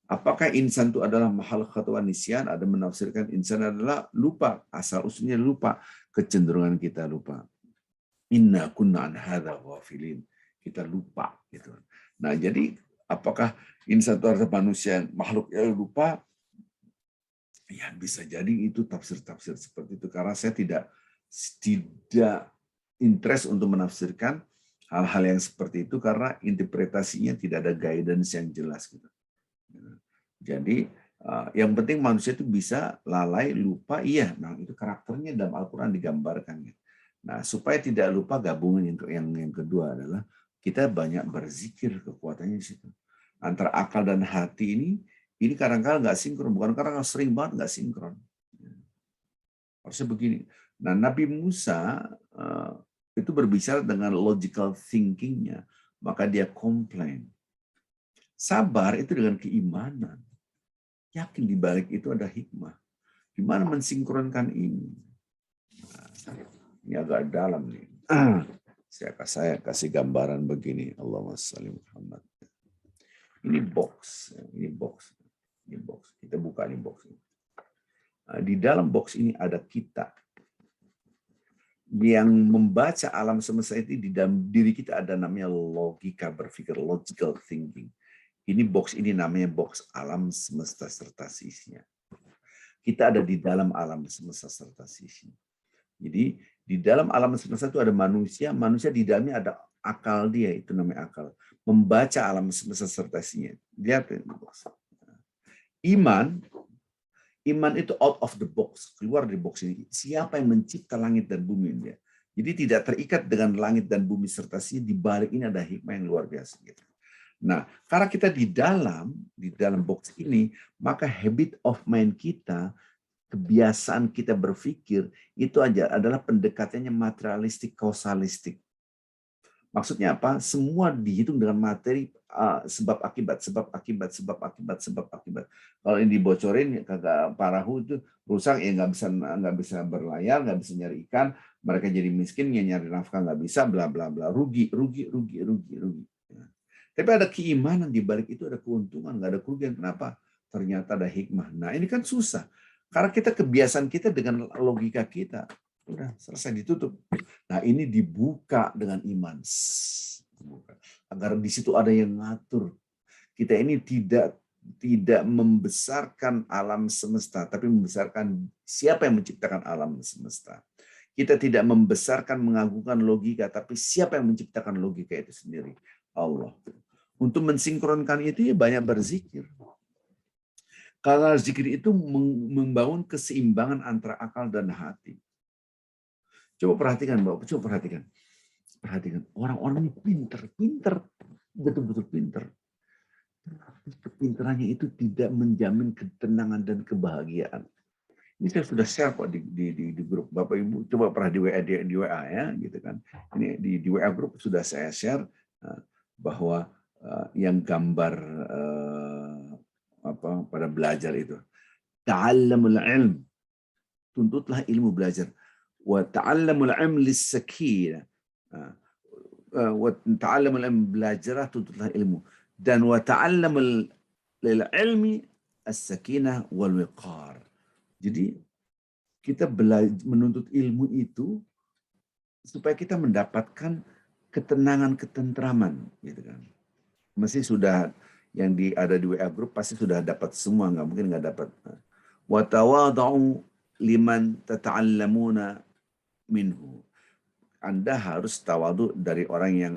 apakah insan itu adalah mahal khatwa nisyan? Ada menafsirkan insan adalah lupa, asal usulnya lupa, kecenderungan kita lupa. Inna kunna an hadza ghafilin. Kita lupa gitu. Nah, jadi apakah insan itu adalah manusia makhluk yang lupa? Ya, bisa jadi itu tafsir-tafsir seperti itu, karena saya tidak interest untuk menafsirkan hal-hal yang seperti itu karena interpretasinya tidak ada guidance yang jelas gitu. Jadi yang penting manusia itu bisa lalai, lupa, iya. Nah, itu karakternya dalam Al-Quran digambarkan. Nah, supaya tidak lupa, gabungan yang kedua adalah kita banyak berzikir, kekuatannya di situ. Antara akal dan hati ini kadang-kadang nggak sinkron, bukan karena sering banget nggak sinkron. Harusnya begini. Nah, Nabi Musa itu berbicara dengan logical thinking-nya, maka dia komplain. Sabar itu dengan keimanan. Yakin di balik itu ada hikmah. Gimana mensinkronkan ini? Nah, ini agak dalam nih. Saya kasih gambaran begini. Allahumma shalli Muhammad. Ini box. Kita buka ini box. Di dalam box ini ada kita. Yang membaca alam semesta itu di dalam diri kita ada namanya logika berpikir, logical thinking. Ini box ini namanya box alam semesta serta sisinya. Kita ada di dalam alam semesta serta sisinya. Jadi di dalam alam semesta itu ada manusia di dalamnya ada akal dia, itu namanya akal. Membaca alam semesta serta sisinya. Lihat ini box. Iman itu out of the box, keluar dari box ini. Siapa yang mencipta langit dan bumi dia? Jadi tidak terikat dengan langit dan bumi serta sisinya, di balik ini ada hikmah yang luar biasa gitu. Nah, karena kita di dalam box ini, maka habit of mind kita, kebiasaan kita berpikir, itu aja adalah pendekatannya materialistik, kausalistik. Maksudnya apa? Semua dihitung dengan materi, sebab akibat. Kalau ini dibocorin, kagak parahu itu rusak, ya nggak bisa berlayar, nggak bisa nyari ikan, mereka jadi miskin, ya nyari nafkah nggak bisa, bla bla bla, rugi. Tapi ada keimanan di balik itu, ada keuntungan, nggak ada kerugian. Kenapa? Ternyata ada hikmah. Nah, ini kan susah. Karena kebiasaan kita dengan logika kita. Udah selesai, ditutup. Nah, ini dibuka dengan iman. Agar di situ ada yang ngatur. Kita ini tidak membesarkan alam semesta, tapi membesarkan siapa yang menciptakan alam semesta. Kita tidak membesarkan, mengagungkan logika, tapi siapa yang menciptakan logika itu sendiri? Allah. Untuk mensinkronkan itu ya banyak berzikir. Karena zikir itu membangun keseimbangan antara akal dan hati. Coba perhatikan, Bapak. Perhatikan. Orang-orang ini pinter. Betul-betul pinter. Tapi kepinterannya itu tidak menjamin ketenangan dan kebahagiaan. Ini saya sudah share kok di grup. Bapak Ibu coba pernah di WA ya, gitu kan. Ini di WA grup sudah saya share bahwa yang gambar pada belajar itu, ta'allamul ilm, tuntutlah ilmu belajar, wa ta'allamul ilm lis-sakinah, wa ta'allamul ilm, belajarlah, tuntutlah ilmu, dan wa ta'allamul lil ilmi as-sakinah wal wiqar. Jadi kita menuntut ilmu itu supaya kita mendapatkan ketenangan, ketentraman, gitu kan. Mesti sudah yang ada di WA group pasti sudah dapat semua, nggak mungkin nggak dapat. Wa tawadhu liman tata'allamuna minhu. Anda harus tawadu dari orang yang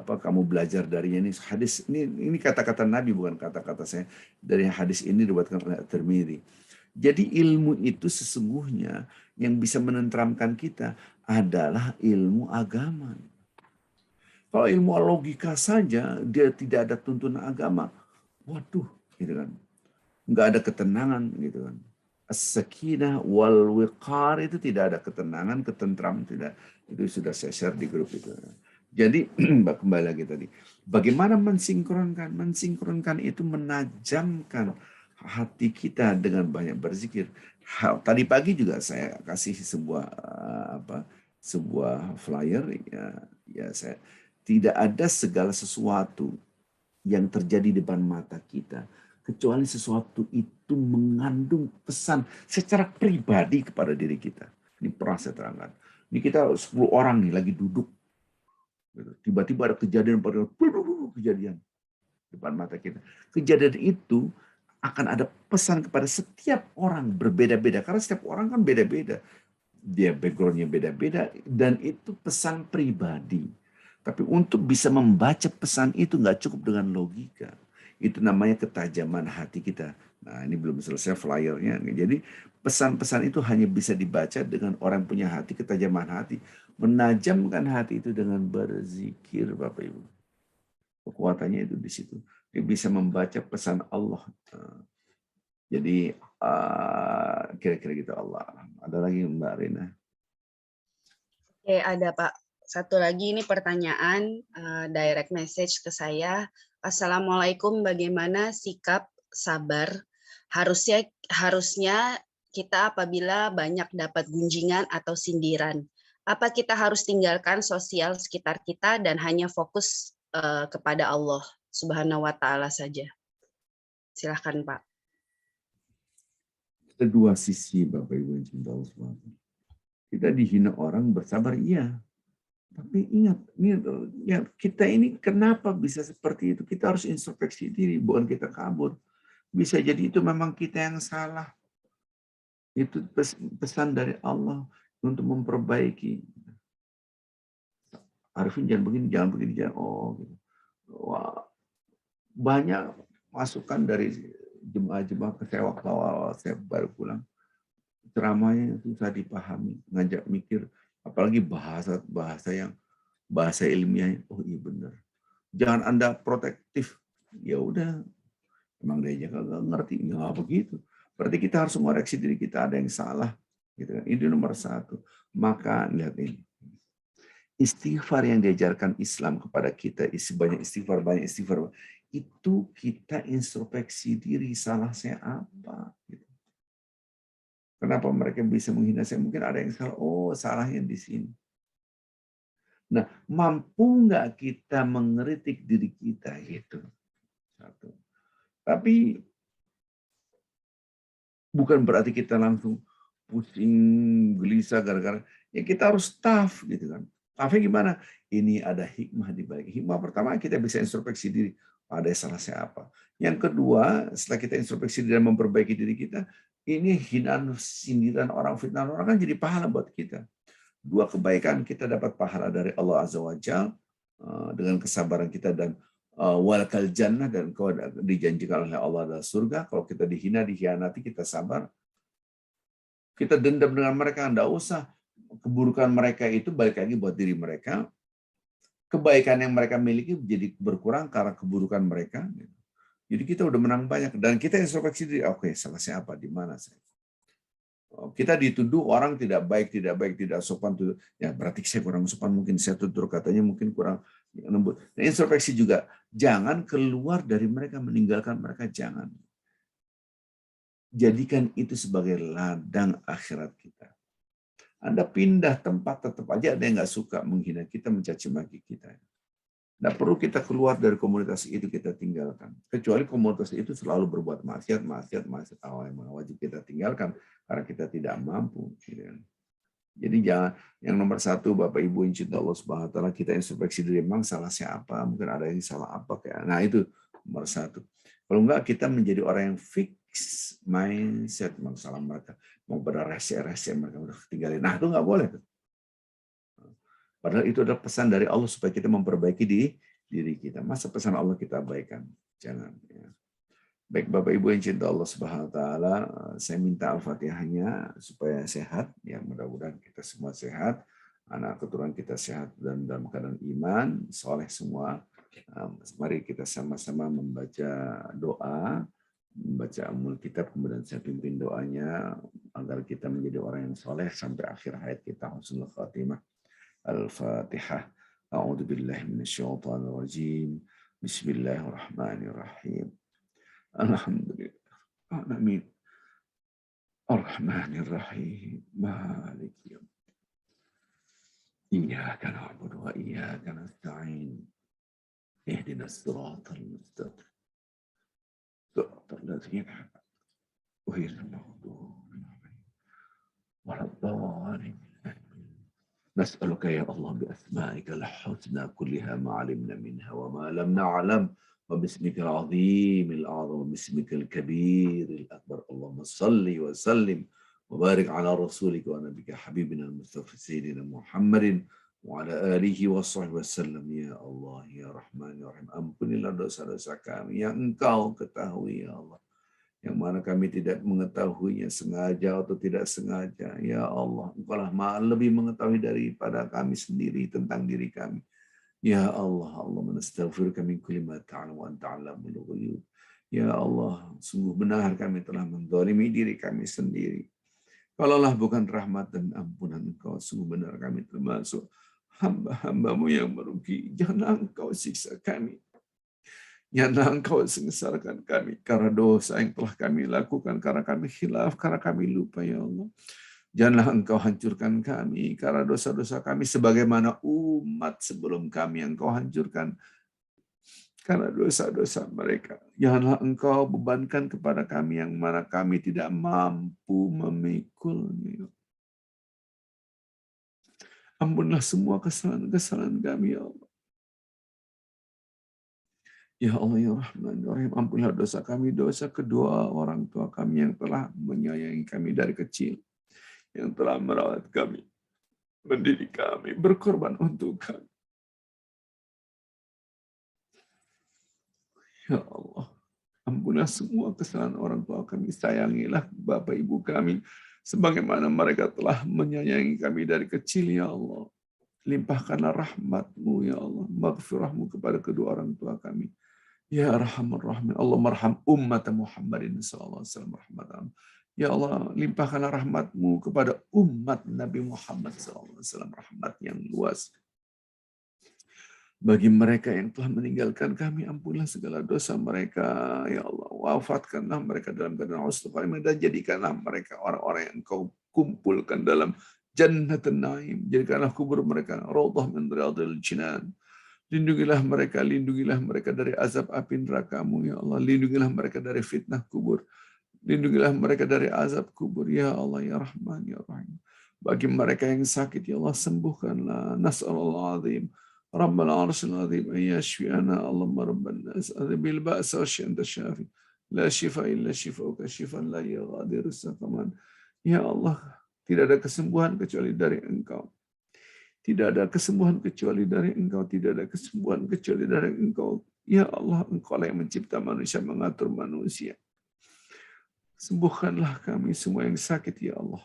kamu belajar darinya. Ini hadis, ini kata-kata Nabi, bukan kata-kata saya. Dari hadis ini diriwayatkan oleh At-Tirmidzi. Jadi ilmu itu sesungguhnya yang bisa menenteramkan kita adalah ilmu agama. Kalau ilmu logika saja, dia tidak ada tuntunan agama, waduh, gitu kan, nggak ada ketenangan, gitu kan. As-sakinah wal wiqar itu tidak ada ketenangan, ketentraman, tidak. Itu sudah saya share di grup itu. Jadi kembali lagi tadi, bagaimana mensinkronkan? Mensinkronkan itu menajamkan hati kita dengan banyak berzikir. Tadi pagi juga saya kasih sebuah flyer, ya saya tidak ada segala sesuatu yang terjadi di depan mata kita kecuali sesuatu itu mengandung pesan secara pribadi kepada diri kita. Ini pernah saya terangkan. Ini kita 10 orang nih lagi duduk, tiba-tiba ada kejadian kejadian depan mata kita. Kejadian itu akan ada pesan kepada setiap orang berbeda-beda. Karena setiap orang kan beda-beda. Dia background-nya beda-beda. Dan itu pesan pribadi. Tapi untuk bisa membaca pesan itu nggak cukup dengan logika. Itu namanya ketajaman hati kita. Nah, ini belum selesai flyernya. Jadi pesan-pesan itu hanya bisa dibaca dengan orang punya hati, ketajaman hati. Menajamkan hati itu dengan berzikir, Bapak Ibu. Kekuatannya itu di situ. Dia bisa membaca pesan Allah. Jadi kira-kira gitu Allah. Ada lagi Mbak Rina? Oke, ada Pak. Satu lagi ini pertanyaan direct message ke saya. Assalamualaikum, bagaimana sikap sabar? Harusnya kita apabila banyak dapat gunjingan atau sindiran. Apa kita harus tinggalkan sosial sekitar kita dan hanya fokus kepada Allah Subhanahu wa taala saja? Silahkan Pak. Ada dua sisi Bapak Ibu yang cinta Allah SWT. Kita dihina orang bersabar, iya. Tapi ingat, ya kita ini kenapa bisa seperti itu? Kita harus introspeksi diri, bukan kita kabur. Bisa jadi itu memang kita yang salah. Itu pesan dari Allah untuk memperbaiki. Arifin jangan begini, jangan. Gitu. Wah, banyak masukan dari jemaah-jemaah ke saya waktu awal saya baru pulang. Ceramahnya susah dipahami, ngajak mikir, apalagi bahasa yang bahasa ilmiahnya. Oh iya benar. Jangan Anda protektif. Ya udah, emang dia kagak ngerti, nggak begitu. Berarti kita harus mengoreksi diri kita, ada yang salah. Gitu kan. Ini nomor satu. Maka lihat ini. Istighfar yang diajarkan Islam kepada kita, banyak istighfar, itu kita introspeksi diri, salah saya apa. Gitu. Kenapa mereka bisa menghina saya? Mungkin ada yang salah. Oh, salahnya di sini. Nah, mampu nggak kita mengkritik diri kita gitu? Satu. Tapi bukan berarti kita langsung pusing, gelisah gara-gara. Ya kita harus tough gitu kan. Toughnya gimana? Ini ada hikmah di balik. Hikmah pertama kita bisa introspeksi diri. Ada salah saya apa? Yang kedua, setelah kita introspeksi diri dan memperbaiki diri kita, ini hinaan, sindiran orang, fitnah orang kan jadi pahala buat kita. Dua kebaikan, kita dapat pahala dari Allah Azza wa Jalla dengan kesabaran kita dan walakal jannah, dan kau dijanjikan oleh Allah adalah surga. Kalau kita dihina, dikhianati, kita sabar. Kita dendam dengan mereka, enggak usah. Keburukan mereka itu balik lagi buat diri mereka. Kebaikan yang mereka miliki jadi berkurang karena keburukan mereka. Jadi kita udah menang banyak. Dan kita introspeksi diri, oke, salah saya apa, di mana saya? Kita dituduh orang tidak baik, tidak sopan. Ya berarti saya kurang sopan, mungkin saya tutur katanya mungkin kurang lembut. Nah, introspeksi juga, jangan keluar dari mereka, meninggalkan mereka, jangan. Jadikan itu sebagai ladang akhirat kita. Anda pindah tempat, tetap aja ada yang nggak suka menghina kita, mencaci maki kita. Nggak perlu kita keluar dari komunitas itu, kita tinggalkan. Kecuali komunitas itu selalu berbuat maksiat, yang wajib kita tinggalkan karena kita tidak mampu. Jadi jangan, yang nomor satu, Bapak Ibu yang cinta Allah Subhanahu wa taala, kita introspeksi diri, memang salah siapa, mungkin ada yang salah apa kayak. Nah, itu nomor satu. Kalau enggak, kita menjadi orang yang fix mindset masalah mereka, mau berrahasia mereka udah tinggalin. Nah, itu nggak boleh. Padahal itu adalah pesan dari Allah supaya kita memperbaiki diri kita. Masa pesan Allah kita abaikan? Jangan. Ya. Baik Bapak Ibu yang cinta Allah Subhanahu wa taala, saya minta Al-Fatihahnya supaya sehat. Ya, mudah-mudahan kita semua sehat, anak keturunan kita sehat dan dalam keadaan iman, soleh semua. Mari kita sama-sama membaca doa, membaca Ummul Kitab, kemudian saya pimpin doanya agar kita menjadi orang yang soleh sampai akhir hayat kita, husnul khatimah. Al-Fatihah. A'udzu billahi minasyaitonir rajim. Bismillahirrahmanirrahim. Alhamdulillah. Amin. Ar-Rahmanir Rahim. Maliki yawm. Iyyaka na'budu wa iyyaka nasta'in. Ihdinas siratal mustaqim. Siratal ladzina ghairil maghdubi 'alaihim waladdallin. نسألك يا الله بأسمائك الحسنى كلها ما علمنا منها وما لم نعلم وباسمك العظيم الأعظم وباسمك الكبير الأكبر اللهم صل وسلم وبارك على رسولك ونبيك حبيبنا المصطفى سيدنا محمد وعلى آله وصحبه وسلم. Ya Allah, ya Rahman, ya Rahim, ampunilah dosa-dosa kami yang Engkau ketahui ya Allah, yang mana kami tidak mengetahuinya sengaja atau tidak sengaja. Ya Allah, Engkaulah lebih mengetahui daripada kami sendiri tentang diri kami. Ya Allah, Allahumma nastaghfiruka min kulli ma ta'lamu wa anta 'allamul ghuyub. Ya Allah, sungguh benar kami telah menzalimi diri kami sendiri. Kalaulah bukan rahmat dan ampunan Engkau, sungguh benar kami termasuk hamba-hambamu yang merugi. Jangan Engkau siksa kami. Janganlah Engkau sengsarakan kami karena dosa yang telah kami lakukan, karena kami khilaf, karena kami lupa ya Allah. Janganlah Engkau hancurkan kami karena dosa-dosa kami sebagaimana umat sebelum kami yang Engkau hancurkan karena dosa-dosa mereka. Janganlah Engkau bebankan kepada kami yang mana kami tidak mampu memikulnya. Ampunlah semua kesalahan-kesalahan kami ya Allah. Ya Allah ya Rahman ya Rahim, ampunilah dosa kami, dosa kedua orang tua kami yang telah menyayangi kami dari kecil, yang telah merawat kami, mendidik kami, berkorban untuk kami. Ya Allah, ampunilah semua kesalahan orang tua kami, sayangilah Bapak Ibu kami, sebagaimana mereka telah menyayangi kami dari kecil ya Allah. Limpahkanlah rahmat-Mu ya Allah, maghfirah-Mu kepada kedua orang tua kami. Ya Arhamar Rahimin, Allah marham ummat Muhammadin sallallahu alaihi wasallam rahmatan. Ya Allah, limpahkanlah rahmat-Mu kepada umat Nabi Muhammad sallallahu alaihi wasallam rahmat yang luas. Bagi mereka yang telah meninggalkan kami, ampunilah segala dosa mereka. Ya Allah, wafatkanlah mereka dalam keadaan husnul khatimah dan jadikanlah mereka orang-orang yang Engkau kumpulkan dalam Jannatul Naim. Jadikanlah kubur mereka raudhah min riyadil jinan. Lindungilah mereka dari azab api neraka-Mu, ya Allah. Lindungilah mereka dari fitnah kubur. Lindungilah mereka dari azab kubur, ya Allah, ya Rahman, ya Rahim. Bagi mereka yang sakit, ya Allah, sembuhkanlah. Nas'alullah azim. Rabbal arshil azim. Ayyashfi'ana, Allahumma rabban nas. Bil ba'sa wa syanta syafi. La syifa illa syifa'uka syifan la yaghadiru saqaman. Ya Allah, tidak ada kesembuhan kecuali dari Engkau. Tidak ada kesembuhan kecuali dari Engkau. Tidak ada kesembuhan kecuali dari Engkau. Ya Allah, Engkau yang mencipta manusia, mengatur manusia. Sembuhkanlah kami semua yang sakit, ya Allah.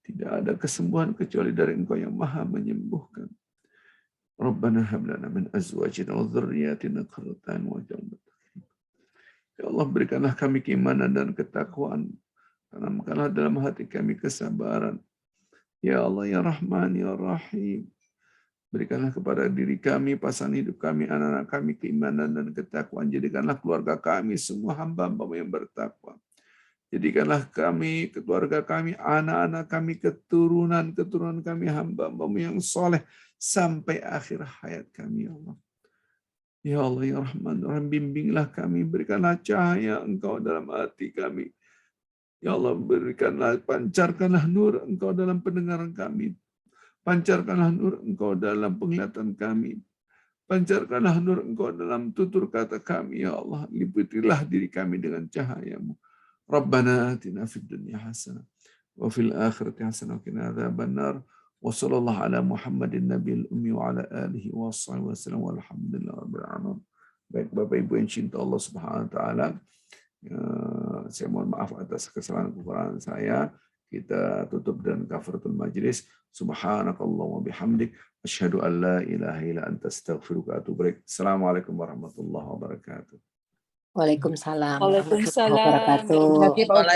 Tidak ada kesembuhan kecuali dari Engkau yang maha menyembuhkan. Rabbana hab lana min azwajina wa dzurriyyatina qurrata a'yun waj'alna lil muttaqin. Ya Allah, berikanlah kami keimanan dan ketakwaan. Tanamkanlah dalam hati kami kesabaran. Ya Allah, ya Rahman, ya Rahim. Berikanlah kepada diri kami, pasangan hidup kami, anak-anak kami keimanan dan ketakwaan. Jadikanlah keluarga kami semua hamba-Hamba-Mu yang bertakwa. Jadikanlah kami, keluarga kami, anak-anak kami, keturunan kami, hamba-Hamba-Mu yang soleh sampai akhir hayat kami, ya Allah. Ya Allah, ya Rahman, ya Rahim, bimbinglah kami, berikanlah cahaya Engkau dalam hati kami. Ya Allah, berikanlah, pancarkanlah nur Engkau dalam pendengaran kami. Pancarkanlah nur Engkau dalam penglihatan kami. Pancarkanlah nur Engkau dalam tutur kata kami, ya Allah. Liputilah diri kami dengan cahaya-Mu. Rabbana atina fid dunya hasanah wa fil akhirati hasanah wa qina adzabannar. Wa sallallahu ala Muhammadin nabiyil ummi wa ala alihi wa sahbihi wasallam walhamdulillahi rabbil alamin. Baik Bapak Ibu yang cinta Allah Subhanahu wa taala, saya mohon maaf atas kesalahan kekurangan saya. Kita tutup dengan kafaratul majlis. Subhanakallahumma bihamdik asyhadu an la ilaha illa anta astaghfiruka wa atubu ilaik. Assalamualaikum warahmatullahi wabarakatuh. Waalaikumsalam Waalaikumsalam. warahmatullahi wabarakatuh.